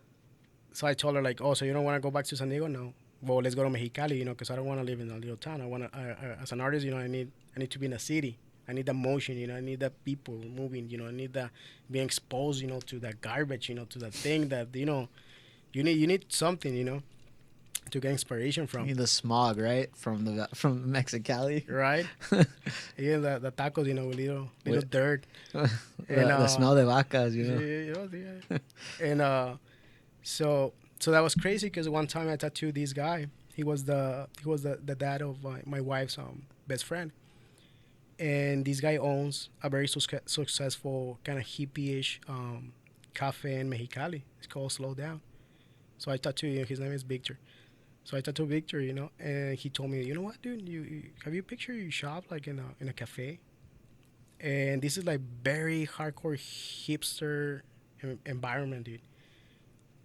I told her like, "Oh, so you don't want to go back to San Diego? No. Well, let's go to Mexicali, because I don't want to live in a little town. I want to, as an artist, I need to be in a city. I need the motion, I need the people moving, I need the being exposed, to that garbage, to that thing that, you need something, to get inspiration You from, need the smog, right? From Mexicali. right? Even the tacos, with little With dirt, the, and the smell de vacas, yeah. And so that was crazy because one time I tattooed this guy. He was the dad of my wife's best friend, and this guy owns a very successful kind of hippie-ish cafe in Mexicali. It's called Slow Down. So I tattooed. His name is Victor. So I tattooed Victor, and he told me, you know what, dude, you have you picture your shop like in a cafe, and this is like very hardcore hipster environment, dude.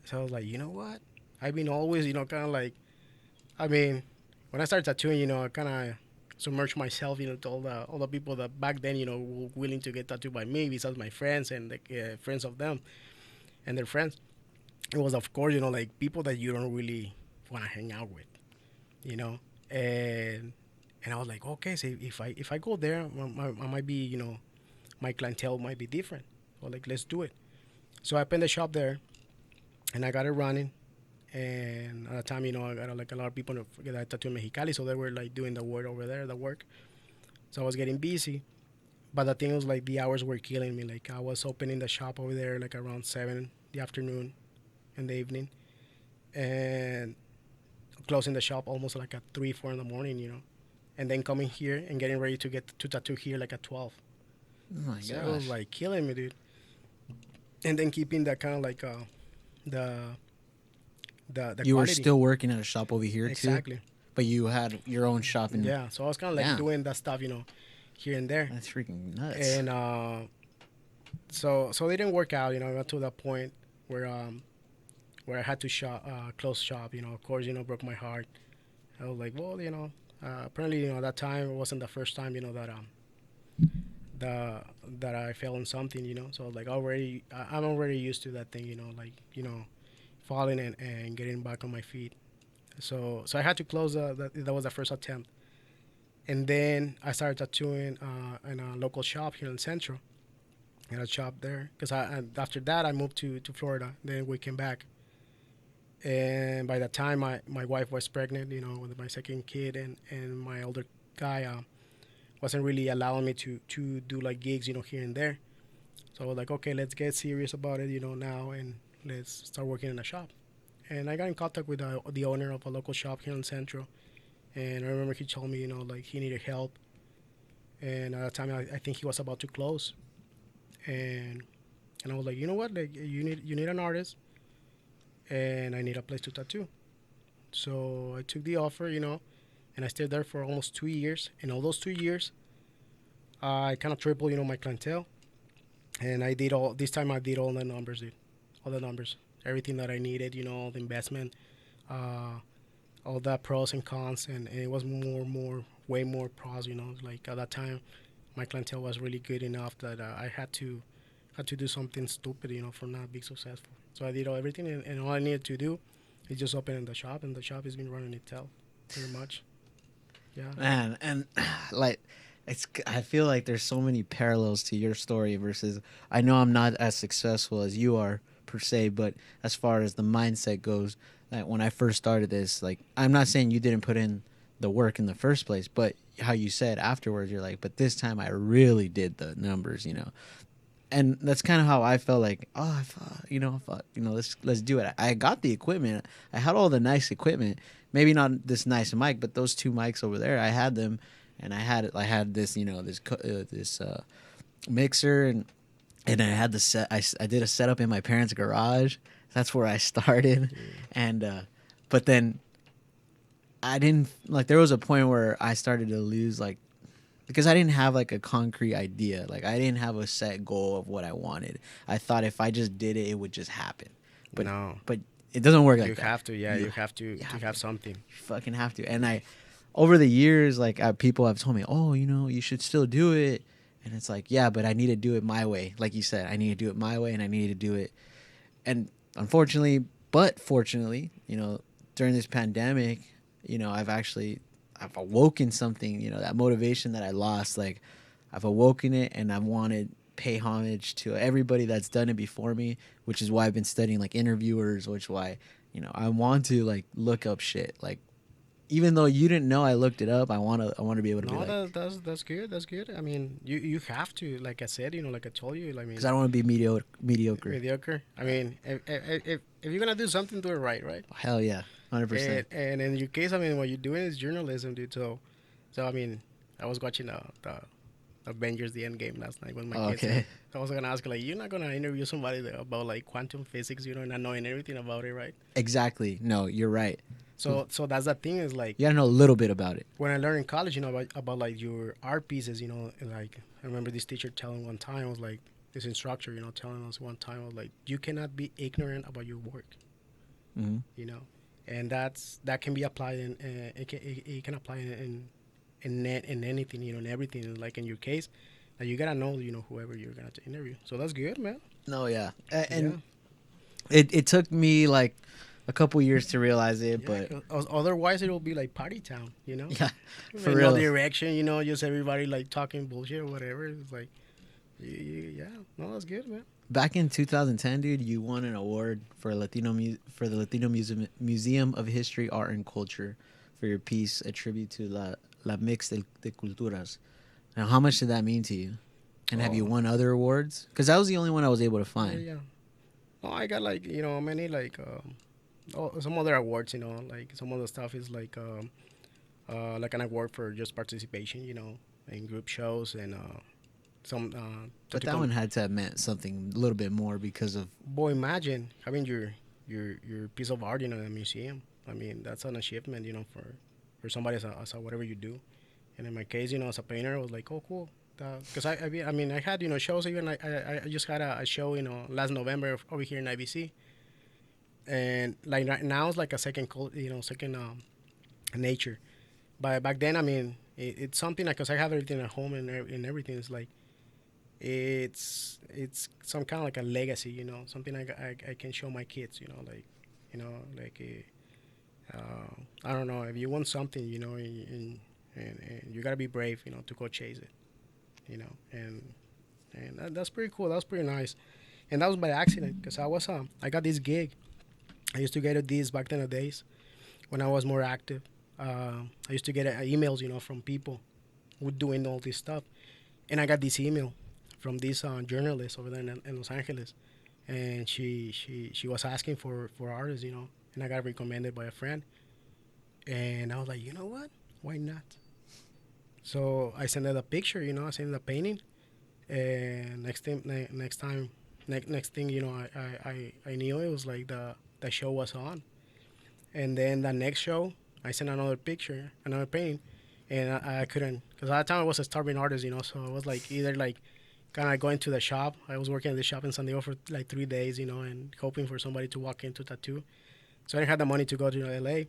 So I was like, you know what, I've been always, kind of like, I mean, when I started tattooing, I kind of submerged myself, to all the people that back then, were willing to get tattooed by me, besides my friends and the friends of them and their friends. It was, of course, like people that you don't really want to hang out with, you know, and I was like, okay, so if I go there, I might be, my clientele might be different. So like, let's do it. So I opened the shop there, and I got it running. And at the time, I got like a lot of people that I tattooed in Mexicali, so they were like doing the work over there, the work. So I was getting busy, but the thing was like the hours were killing me. Like I was opening the shop over there like around 7 in the afternoon, in the evening, and closing the shop almost like at 3, 4 in the morning, and then coming here and getting ready to get to tattoo here like at 12. Oh my So it was gosh. like killing me, dude. And then keeping that kind of like the the You were quality. still working at a shop over here too, Exactly. but you had your own shop in. Yeah. So I was kind of like Damn, doing that stuff, here and there. that's freaking nuts. And so they didn't work out. I got to that point where I had to close shop. Of course, broke my heart. I was like, well, apparently, that time it wasn't the first time, that I fell in something, So like I'm already used to that thing, like falling and getting back on my feet. So I had to close. That was the first attempt, and then I started tattooing in a local shop here in Centro. In a shop there, because after that I moved to Florida. Then we came back, and by the time my wife was pregnant, with my second kid, and my older guy wasn't really allowing me to do like gigs, here and there. So I was like, okay, let's get serious about it, now, and let's start working in a shop. And I got in contact with the owner of a local shop here in Centro, and I remember he told me, like he needed help, and at that time I think he was about to close, and I was like, you know what, like you need an artist, and I need a place to tattoo. So I took the offer, and I stayed there for almost 2 years. And all those 2 years, I kind of tripled, my clientele. And I did all this time. I did all the numbers, dude. All the numbers, everything that I needed, all the investment, uh, all the pros and cons, and it was way more pros, Like at that time, my clientele was really good enough that I had to do something stupid, for not being successful. So I did everything, and all I needed to do is just open in the shop, and the shop has been running itself, pretty much. Yeah. Man, and like I feel like there's so many parallels to your story versus I know I'm not as successful as you are per se, but as far as the mindset goes, like when I first started this, like I'm not saying you didn't put in the work in the first place, but how you said afterwards, you're like, but this time I really did the numbers, and that's kind of how I felt like, oh, let's do it. I got the equipment. I had all the nice equipment. Maybe not this nice mic, but those two mics over there, I had them, and I had this, this mixer, and I had the set. I did a setup in my parents' garage. That's where I started, and but then I didn't like. There was a point where I started to lose like because I didn't have like a concrete idea. Like I didn't have a set goal of what I wanted. I thought if I just did it, it would just happen. But No, but it doesn't work you like that. have to. Yeah, You you have to you to have have to. something. You fucking have to. And I, over the years, like people have told me, oh, you know, you should still do it. And it's like, yeah, but I need to do it my way. Like you said, I need to do it my way, and I need to do it. And unfortunately, but fortunately, you know, during this pandemic, you know, I've awoken something. You know, that motivation that I lost, like I've awoken it, and I wanted pay homage to everybody that's done it before me, which is why I've been studying like interviewers, which why you know I want to like look up shit. Like even though you didn't know I looked it up, I want to be able to be No, like that's good. That's good. I mean, you have to. Like I said, like I told you. I because mean, I don't want to be mediocre. mediocre. I mean, if you're gonna do something, do it right, right? Hell yeah, 100%. And in your case, I mean, what you're doing is journalism, dude. So I mean, I was watching the Avengers: The Endgame last night with my Oh, kids, and okay. I was gonna ask like, you're not gonna interview somebody about like quantum physics, not knowing everything about it, right? Exactly. No, you're right. So that's the thing is like You gotta know a little bit about it. when I learned in college, about like your art pieces, and like I remember this teacher telling one time, was like this instructor, telling us one time, was like, you cannot be ignorant about your work, Mm-hmm. and that can be applied it can apply in anything, in everything. Like in your case, that you gotta know, whoever you're gonna interview. So that's good, man. No, yeah, Yeah. and it took me like a couple years to realize it, Yeah, but 'cause otherwise it will be like party town, yeah, for no real. direction, just everybody like talking bullshit or whatever. It's like, yeah, no, that's good, man. Back in 2010, dude, you won an award for for the Latino Museum of History, Art, and Culture for your piece, a tribute to La Mix de Culturas. Now, how much did that mean to you? And have you Oh, won other awards? Because that was the only one I was able to yeah, find. yeah. No, I got like many like some other awards. Like some of the stuff is like an award for just participation. In group shows and some But that one had to have meant something a little bit more because of. boy, imagine having your piece of art, in a museum. I mean, that's an achievement, for somebody as a whatever you do. And in my case, as a painter, I was like, oh, cool. Because I mean, I had shows. Even I just had a show, last November over here in IBC, and like right now it's like a second nature. But back then, I mean, it's something like because I have everything at home and everything. It's like it's some kind of like a legacy, something I can show my kids, like I don't know, if you want something, and you gotta be brave, to go chase it, and that's pretty cool. That's pretty nice, and that was by accident because I got this gig. I used to get these back in the days when I was more active. I used to get emails, from people who doing all this stuff, and I got this email from this journalist over there in Los Angeles, and she was asking for artists, and I got recommended by a friend, and I was like, you know what, why not? So I sent her the picture, I sent her the painting, and next thing, I knew it was like the show was on, and then the next show I sent another picture, another painting, and I couldn't because at that time I was a starving artist, so I was like either like kind of going to the shop. I was working at the shop in San Diego for like 3 days, and hoping for somebody to walk into tattoo. So I didn't have the money to go to LA.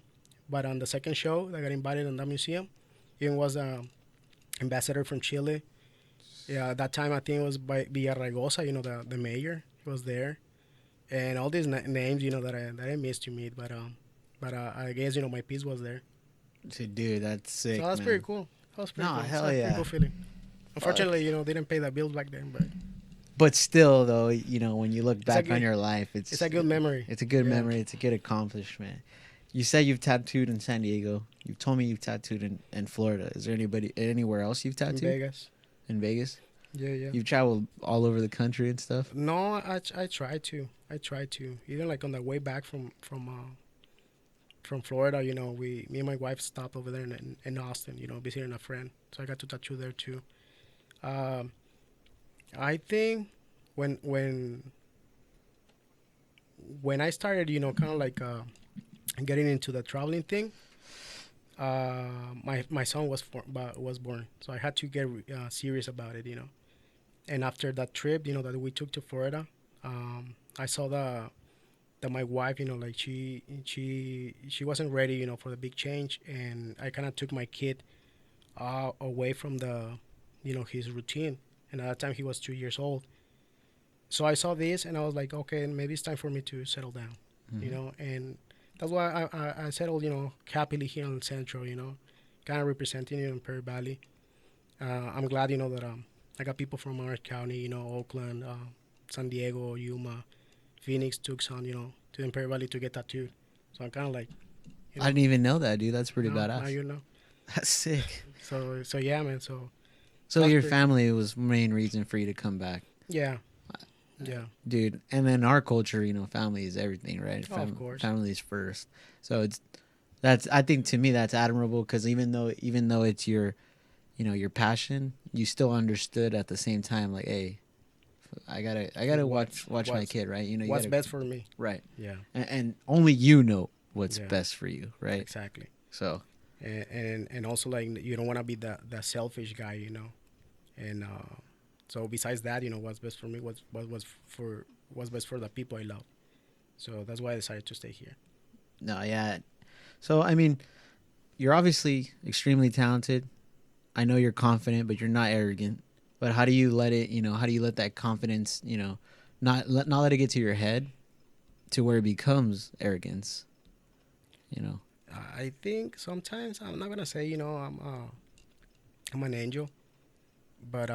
But on the second show, I got invited in that museum. Even was ambassador from Chile. Yeah, at that time I think it was by Villaraigosa, the mayor. He was there, and all these names, that I missed to meet. But I guess my piece was there. Dude, that's sick. So that's Man. pretty cool. That was pretty No, cool. hell That's a pretty yeah. cool feeling. Fuck. Unfortunately, didn't pay the bills back then, but But still, though, when you look a back on good- your life, it's a good memory. It's a good Yeah. memory. It's a good accomplishment. You said you've tattooed in San Diego. You told me you've tattooed in Florida. Is there anywhere else you've In tattooed? Vegas. In Vegas? Yeah, yeah. You've traveled all over the country and stuff? No, I try to. I try to. Even like on the way back from Florida, me and my wife stopped over there in Austin, visiting a friend. So I got to tattoo there too. Um, I think when I started, kind of like getting into the traveling thing, My son was born, so I had to get serious about it, you know. And after that trip, you know, that we took to Florida, I saw that my wife, you know, like she wasn't ready, you know, for the big change, and I kind of took my kid away from the, you know, his routine. And at that time, he was 2 years old. So I saw this, and I was like, okay, maybe it's time for me to settle down, you Mm-hmm. know. And that's why I settled, you know, happily here in Centro, you know, kind of representing you in Perry Valley. I'm glad, you know, that I got people from Orange County, you know, Oakland, San Diego, Yuma, Phoenix, Tucson, you know, to Imperial Valley to get tattooed. So I'm kind of like, you I know, didn't even know that, dude. That's pretty now badass. you know. That's sick. So yeah, man. So So that's your pretty. family was main reason for you to come back, Yeah, yeah. dude. And then our culture, you know, family is everything, right? Oh, of course. Family is first. So it's that's I think to me that's admirable because even though it's your your passion, you still understood at the same time like, hey, I gotta What watch my what's kid, right? You know, you what's gotta best for me? right, Yeah, and only you know what's yeah. best for you, right? Exactly. So And also like you don't want to be the selfish guy, you know. And so besides that, you know, what's best for me what's best for the people I love. So that's why I decided to stay here. no, yeah. So I mean, you're obviously extremely talented. I know you're confident, but you're not arrogant. But how do you let it? You know, how do you let that confidence? You know, not let it get to your head to where it becomes arrogance. You know. I think sometimes I'm not gonna say, you know, I'm an angel, but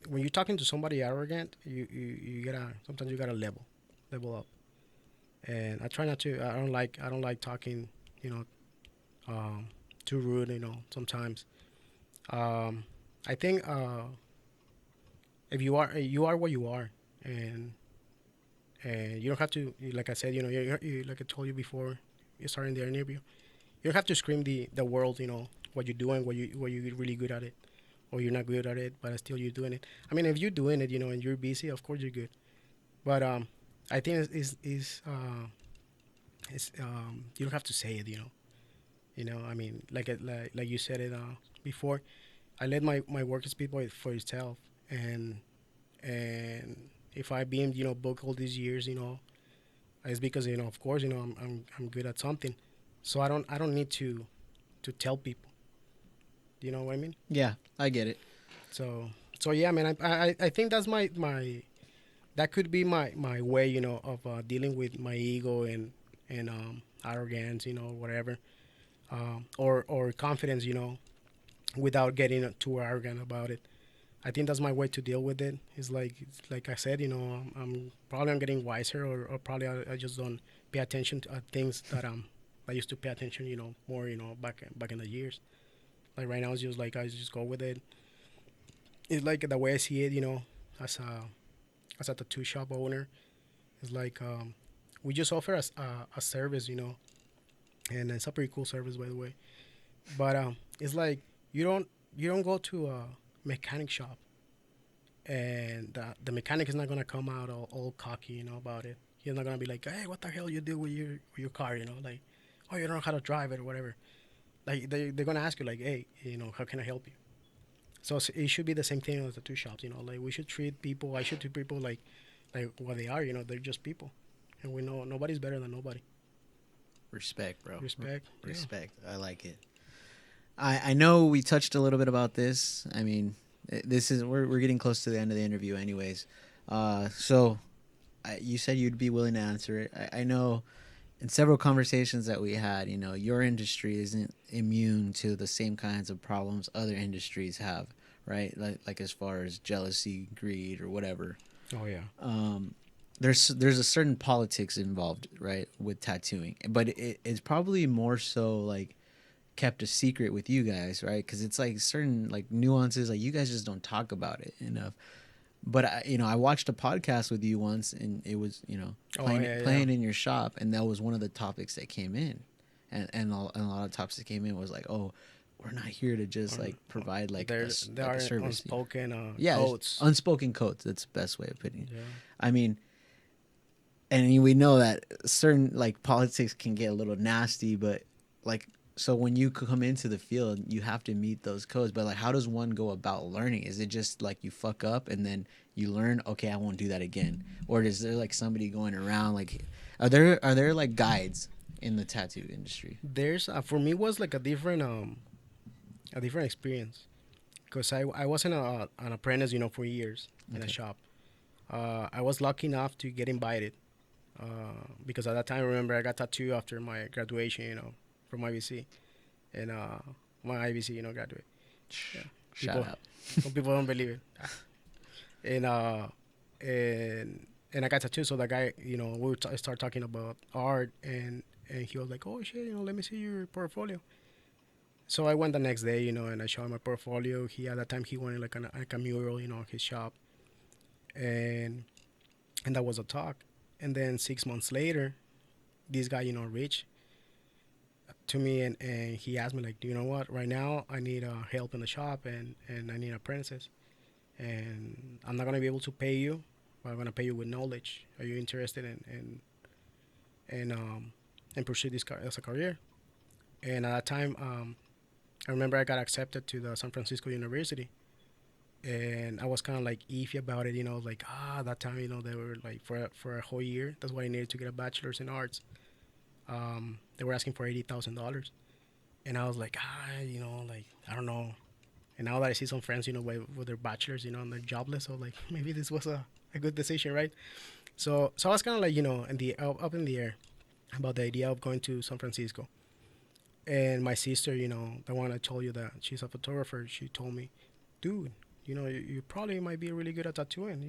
when you're talking to somebody arrogant, you gotta sometimes you gotta level up. And I try not to. I don't like talking, you know, um, too rude. You know, sometimes. Um, I think if you are what you are, and you don't have to. Like I said, you know, like I told you before, you starting the interview. You don't have to scream the world. You know what you're doing, what you're really good at it, or you're not good at it, but still you're doing it. I mean, if you're doing it, you know, and you're busy, of course you're good. But I think it's you don't have to say it. You know. I mean, like you said it before. I let my work speak for itself, and and if I been, you know, book all these years, you know, it's because, you know, of course, you know, I'm good at something, so I don't need to tell people. You know what I mean? Yeah, I get it. So so yeah, man. I think that's my that could be my way, you know, of dealing with my ego and arrogance, you know, whatever, or confidence, you know, without getting too arrogant about it. I think that's my way to deal with it. It's like I said, you know, I'm getting wiser, or probably I just don't pay attention to things that I used to pay attention, you know, more, you know, back in the years. Like right now, it's just like I just go with it. It's like the way I see it, you know, as a tattoo shop owner. It's like we just offer a service, you know, and it's a pretty cool service, by the way. But it's like you don't go to a mechanic shop, and the mechanic is not gonna come out all cocky, you know, about it. He's not gonna be like, hey, what the hell you do with your car, you know, like, oh, you don't know how to drive it or whatever. Like they're gonna ask you like, hey, you know, how can I help you? So it should be the same thing as the two shops, you know, like we should treat people. I should treat people like what they are, you know, they're just people, and we know nobody's better than nobody. Respect, bro. Respect, yeah. Respect. I like it. I know we touched a little bit about this. I mean, this is we're getting close to the end of the interview, anyways. So you said you'd be willing to answer it. I know in several conversations that we had, you know, your industry isn't immune to the same kinds of problems other industries have, right? Like as far as jealousy, greed, or whatever. Oh yeah. Um, there's a certain politics involved, right, with tattooing, but it's probably more so like kept a secret with you guys, right? Because it's like certain like nuances, like you guys just don't talk about it enough. But I watched a podcast with you once, and it was Oh yeah, yeah. playing in your shop, and that was one of the topics that came in, and a lot of topics that came in was like, oh, we're not here to just like provide like There like are a service. unspoken Yeah, there's codes. unspoken codes. That's the best way of putting it. Yeah. I mean, and we know that certain like politics can get a little nasty, but like So when you come into the field, you have to meet those codes. But like, how does one go about learning? Is it just like you fuck up and then you learn? Okay, I won't do that again. Or is there like somebody going around? Like, are there like guides in the tattoo industry? There's for me was like a different experience because I wasn't an apprentice, for years in a Okay. shop. I was lucky enough to get invited because at that time, remember, I got tattooed after my graduation, from IBC and my IBC, graduate. Yeah, Shout people, out. some people don't believe it, and and I got tattooed. So the guy, start talking about art, and he was like, "Oh shit, let me see your portfolio." So I went the next day, and I showed him my portfolio. He at that time he wanted like a mural, in his shop, and and that was a talk. And then 6 months later, this guy, Rich, to me, and he asked me like, "Do you know what? Right now, I need help in the shop, and I need apprentices, and I'm not gonna be able to pay you, but I'm gonna pay you with knowledge. Are you interested in pursue this as a career?" And at that time, I remember I got accepted to the San Francisco University, and I was kind of like iffy about it, like that time, they were like for a whole year. That's why I needed to get a bachelor's in arts. They were asking for $80,000, and I was like, like I don't know. And now that I see some friends, with their bachelors, and they're jobless, so like maybe this was a good decision, right? So I was kind of like, in the up in the air about the idea of going to San Francisco. And my sister, the one I told you that she's a photographer, she told me, dude, you probably might be really good at tattooing.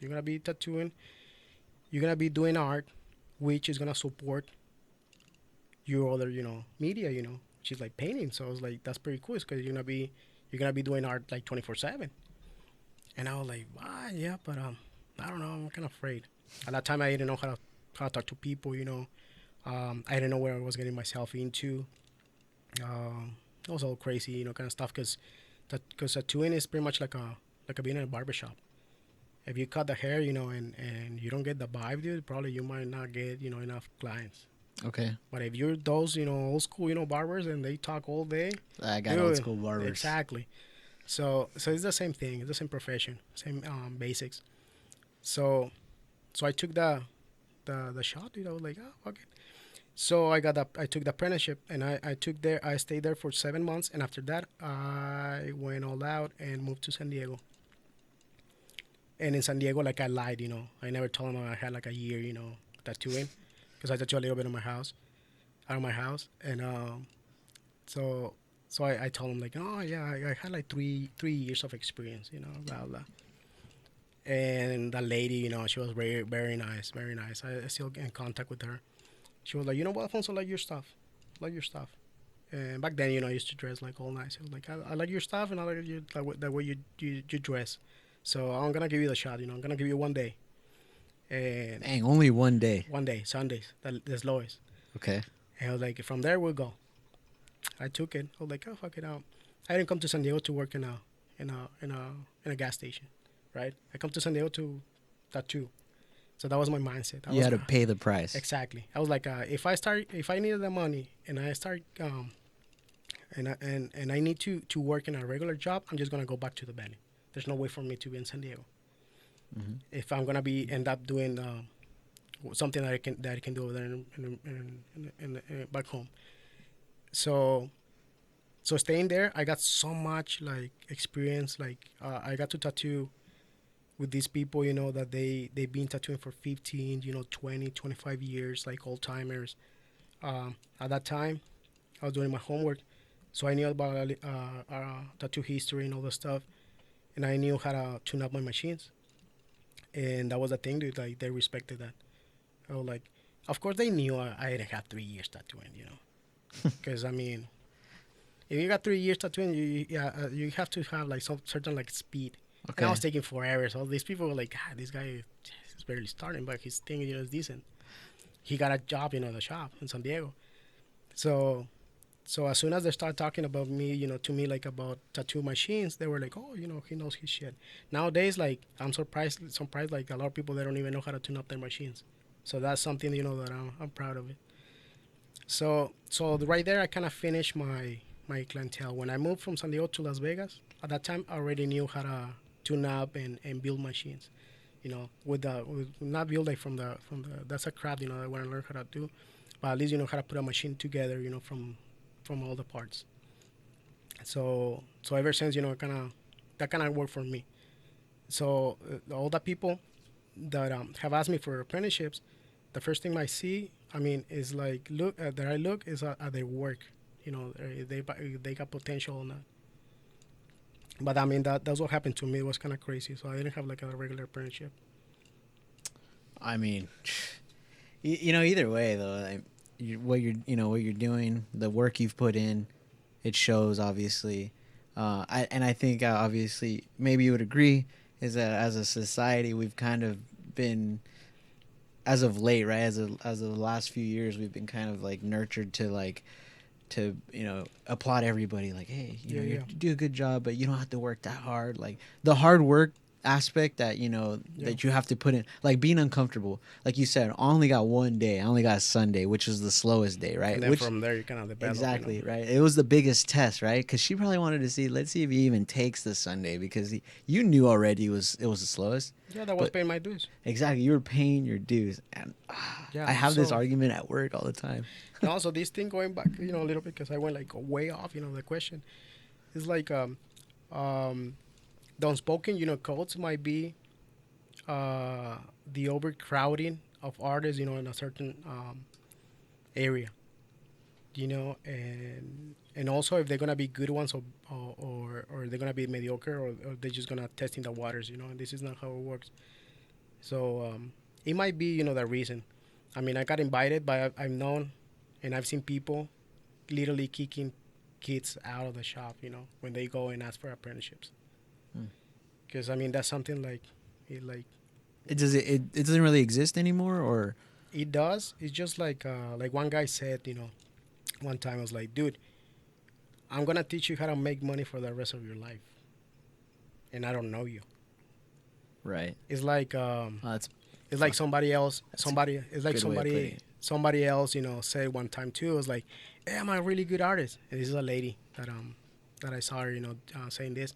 You're gonna be tattooing, you're gonna be doing art, which is gonna support your other, media. She's like painting, so I was like, that's pretty cool, because you're gonna be doing art like 24/7. And I was like, ah, yeah, but I don't know, I'm kind of afraid. At that time, I didn't know how to talk to people. I didn't know where I was getting myself into. It was all crazy, kind of stuff, because tattooing is pretty much like a being in a barbershop. If you cut the hair, and you don't get the vibe, dude, probably you might not get, enough clients. Okay. But if you're those, old school, barbers, and they talk all day, I got old dude, school barbers. exactly. So it's the same thing. It's the same profession, same basics. So so I took the shot, dude. I was like, oh, fuck it. So I took the apprenticeship, and I stayed there for 7 months, and after that I went all out and moved to San Diego. And in San Diego, like, I lied, I never told them I had like a year, tattooing, because I tattooed a little bit of my house, out of my house, and so I told them like, oh yeah, I had like three years of experience, blah blah. And the lady, she was very very nice, very nice. I still get in contact with her. She was like, you know what, Alfonso, like your stuff, like your stuff. And back then, I used to dress like all nice. I was like, I like your stuff, and I like you the way you dress. So I'm gonna give you the shot. I'm gonna give you one day, and Dang, only one day. one day, Sundays, that's lowest. Okay. And I was like, from there we'll go. I took it. I was like, oh fuck it out. I didn't come to San Diego to work in a gas station, right? I come to San Diego to tattoo. So that was my mindset. You had to pay the price. Exactly. I was like, if I needed the money, and I start and I need to work in a regular job, I'm just gonna go back to the valley. There's no way for me to be in San Diego. Mm-hmm. If I'm gonna end up doing something that I can do over there in back home. So staying there, I got so much like experience. Like I got to tattoo with these people, that they've been tattooing for 15, 20, 25 years, like old timers. At that time, I was doing my homework, so I knew about tattoo history and all the stuff, and I knew how to tune up my machines, and that was the thing, dude. Like, they respected that. I was like, of course they knew I didn't have 3 years tattooing, because I mean, if you got 3 years tattooing, you have to have like some certain like speed. Okay. And I was taking forever. So all these people were like, this guy is barely starting, but his thing, is decent. He got a job, in the shop in San Diego. So as soon as they start talking about me, to me, like, about tattoo machines, they were like, oh, he knows his shit. Nowadays, like, I'm surprised, like, a lot of people, they don't even know how to tune up their machines. So that's something, that I'm proud of it. So right there, I kind of finished my clientele. When I moved from San Diego to Las Vegas, at that time, I already knew how to tune up and build machines. With not build like from the that's a craft, I want to learn how to do, but at least you know how to put a machine together, from all the parts. So ever since, kind of that kind of worked for me. So all the people that have asked me for apprenticeships, the first thing I see, I mean, is like look that I look is at their work. They got potential on that. But I mean, that's what happened to me. It was kind of crazy. So I didn't have like a regular apprenticeship. I mean, either way though, what you're doing, the work you've put in, it shows obviously. I think obviously maybe you would agree is that as a society we've kind of been, as of late, right, as of the last few years, we've been kind of like nurtured to like to applaud everybody, like, hey, Yeah, you yeah, do a good job, but you don't have to work that hard. Like the hard work aspect that yeah. that you have to put in, like being uncomfortable, like you said, I only got one day, I only got Sunday, which was the slowest day, right? And then Which from there, you kind of develop. exactly, right, it was the biggest test, right? Because she probably wanted to see, let's see if he even takes the Sunday, because you knew already it was the slowest. Yeah, that was But paying my dues. exactly, you were paying your dues, and Yeah. I have this So argument at work all the time. and also this thing going back, a little bit because I went like way off. The question is like um the unspoken, codes might be the overcrowding of artists, in a certain area, and also if they're gonna be good ones or they're gonna be mediocre or they're just gonna testing the waters, and this is not how it works. So it might be, the reason. I mean, I got invited, but I've known and I've seen people literally kicking kids out of the shop, when they go and ask for apprenticeships. Hmm. Because I mean, that's something like It doesn't really exist anymore, or it does. It's just like one guy said, one time I was like, dude, I'm gonna teach you how to make money for the rest of your life, and I don't know you. right? It's like That's it's like somebody else. That's a Somebody it's like good way of putting somebody it. somebody else, said one time too. It was like, hey, I'm a really good artist. And this is a lady that I saw her, saying this.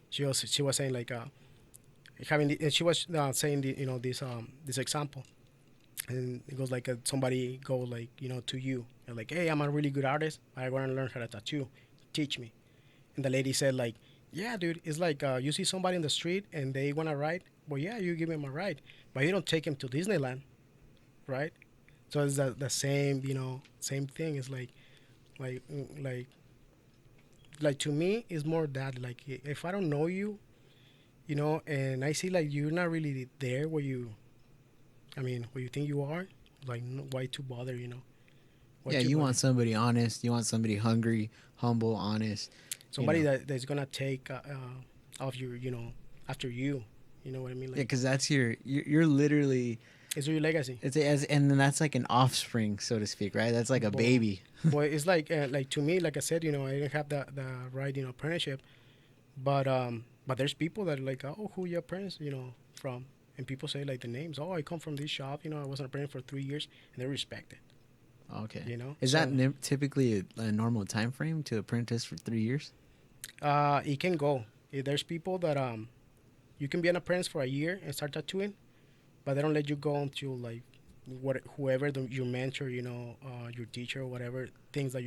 She was saying like and she was saying this example, and it goes like somebody go like to you and like, hey, I'm a really good artist, I want to learn how to tattoo, teach me. And the lady said like, yeah, dude, it's like you see somebody in the street and they want to ride, well, yeah, you give him a ride, but you don't take him to Disneyland, right? So it's the same, same thing. It's like like to me it's more that like if I don't know you, and I see like you're not really there where you think you are, like why to bother, why Yeah, to you bother? want somebody honest. You want somebody hungry, humble, honest. You Somebody know, that's gonna take off your, after you, you know what I mean, yeah, like because that's you're literally it's your legacy. it's as and then that's like an offspring, so to speak, right? That's like a But baby. but it's like to me, like I said, I didn't have the right, apprenticeship, but there's people that are like, oh, who you apprentice, from, and people say like the names, oh, I come from this shop, I was an apprentice for 3 years, and they respect it, Okay, is that so typically a normal time frame to apprentice for 3 years? it can go. There's people that you can be an apprentice for a year and start tattooing, but they don't let you go until like whoever your mentor, your teacher or whatever thinks that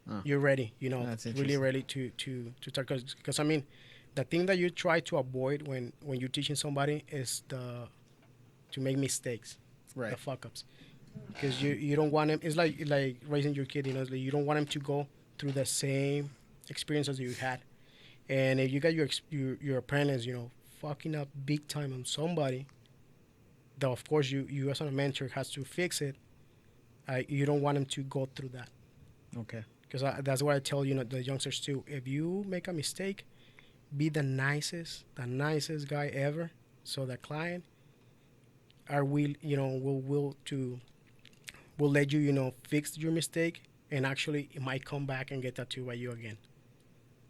Oh, you're ready, that's really interesting. ready to start. Because I mean, the thing that you try to avoid when you're teaching somebody is the to make mistakes, the Right. fuck ups, because you don't want them. It's like raising your kid, it's like you don't want them to go through the same experiences you had. And if you got your apprentice, fucking up big time on somebody, though of course you as a mentor has to fix it. You don't want them to go through that, Okay. because that's what I tell the youngsters too. If you make a mistake, be the nicest guy ever, so the client are will let you fix your mistake, and actually it might come back and get tattooed by you again.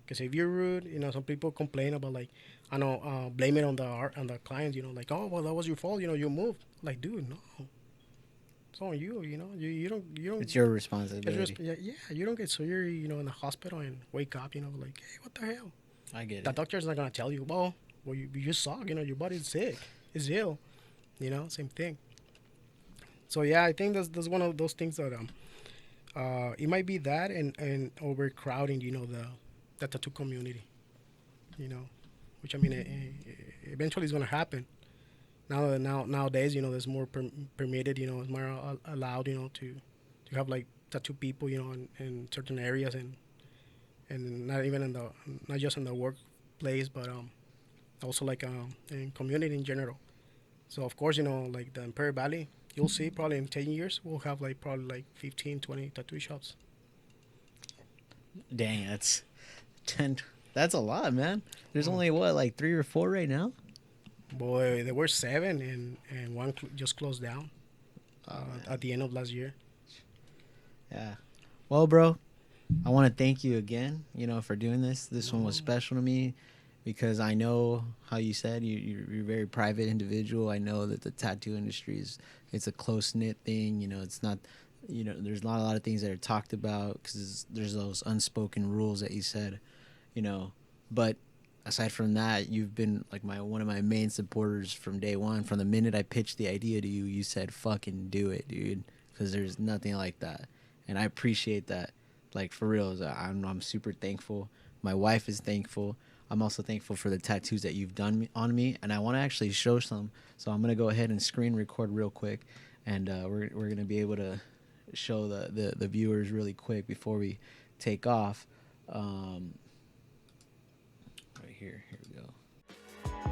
Because if you're rude, some people complain about like, I know, blame it on the client, like, oh, well, that was your fault, you moved. Like, dude, no, it's on you. You know, you don't. It's your It's responsibility. yeah, yeah, you don't get surgery, in the hospital and wake up, like, hey, what the hell? I get The it. doctor's not gonna tell you, well, you just suck. Your body's sick, it's ill. Same thing. So yeah, I think that's one of those things that it might be that and overcrowding, the tattoo community, you know, which I mean, eventually is gonna happen. Nowadays, there's more permitted, it's more allowed, to have like tattoo people, in certain areas and not even not just in the workplace, but also like in community in general. So of course, like the Imperial Valley, you'll see probably in 10 years we'll have like probably like 15, 20 tattoo shops. Dang, that's 10. That's a lot, man. There's Oh, only what, like 3 or 4 right now? boy, there were seven and one just closed down Oh, man. at the end of last year. Yeah. Well, bro, I want to thank you again, for doing this. This one was No. special to me because I know how you said you're a very private individual. I know that the tattoo industry it's a close knit thing. It's not, there's not a lot of things that are talked about because there's those unspoken rules that you said, but aside from that, you've been like one of my main supporters from day one. From the minute I pitched the idea to you, you said, fucking do it, dude, because there's nothing like that. And I appreciate that. Like, for real, I'm super thankful. My wife is thankful. I'm also thankful for the tattoos that you've done on me, and I want to actually show some. So I'm gonna go ahead and screen record real quick, and we're gonna be able to show the viewers really quick before we take off. Right here, here we go.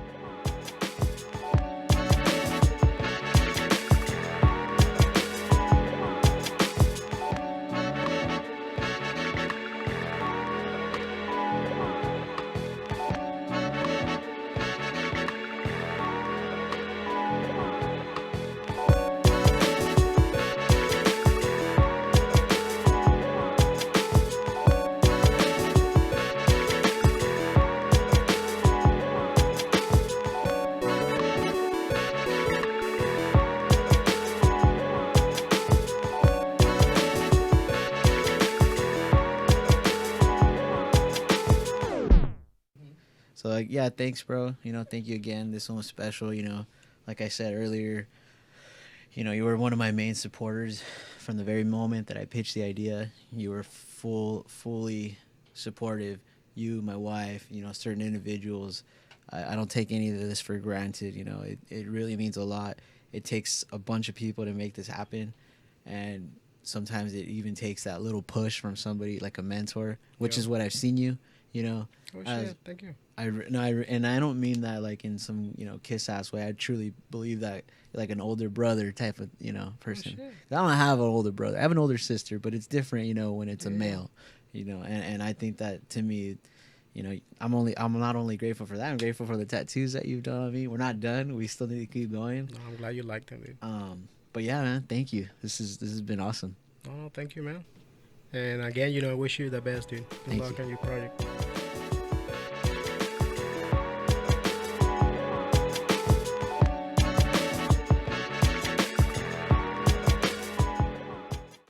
So like, yeah, thanks, bro. Thank you again. This one was special. Like I said earlier, you were one of my main supporters from the very moment that I pitched the idea. You were fully supportive. You, my wife, certain individuals. I don't take any of this for granted. It really means a lot. It takes a bunch of people to make this happen, and sometimes it even takes that little push from somebody like a mentor, which Yeah. is what I've seen you. You know, Oh as shit! Thank you. and I don't mean that like in some kiss ass way. I truly believe that like an older brother type of person. Oh shit! I don't have an older brother. I have an older sister, but it's different, when it's a Yeah. male. And I think that to me, I'm not only grateful for that. I'm grateful for the tattoos that you've done on me. We're not done. We still need to keep going. No, I'm glad you liked it, dude. But yeah, man, thank you. This has been awesome. No, thank you, man. And again, I wish you the best, dude. Good Thank luck you. on your project.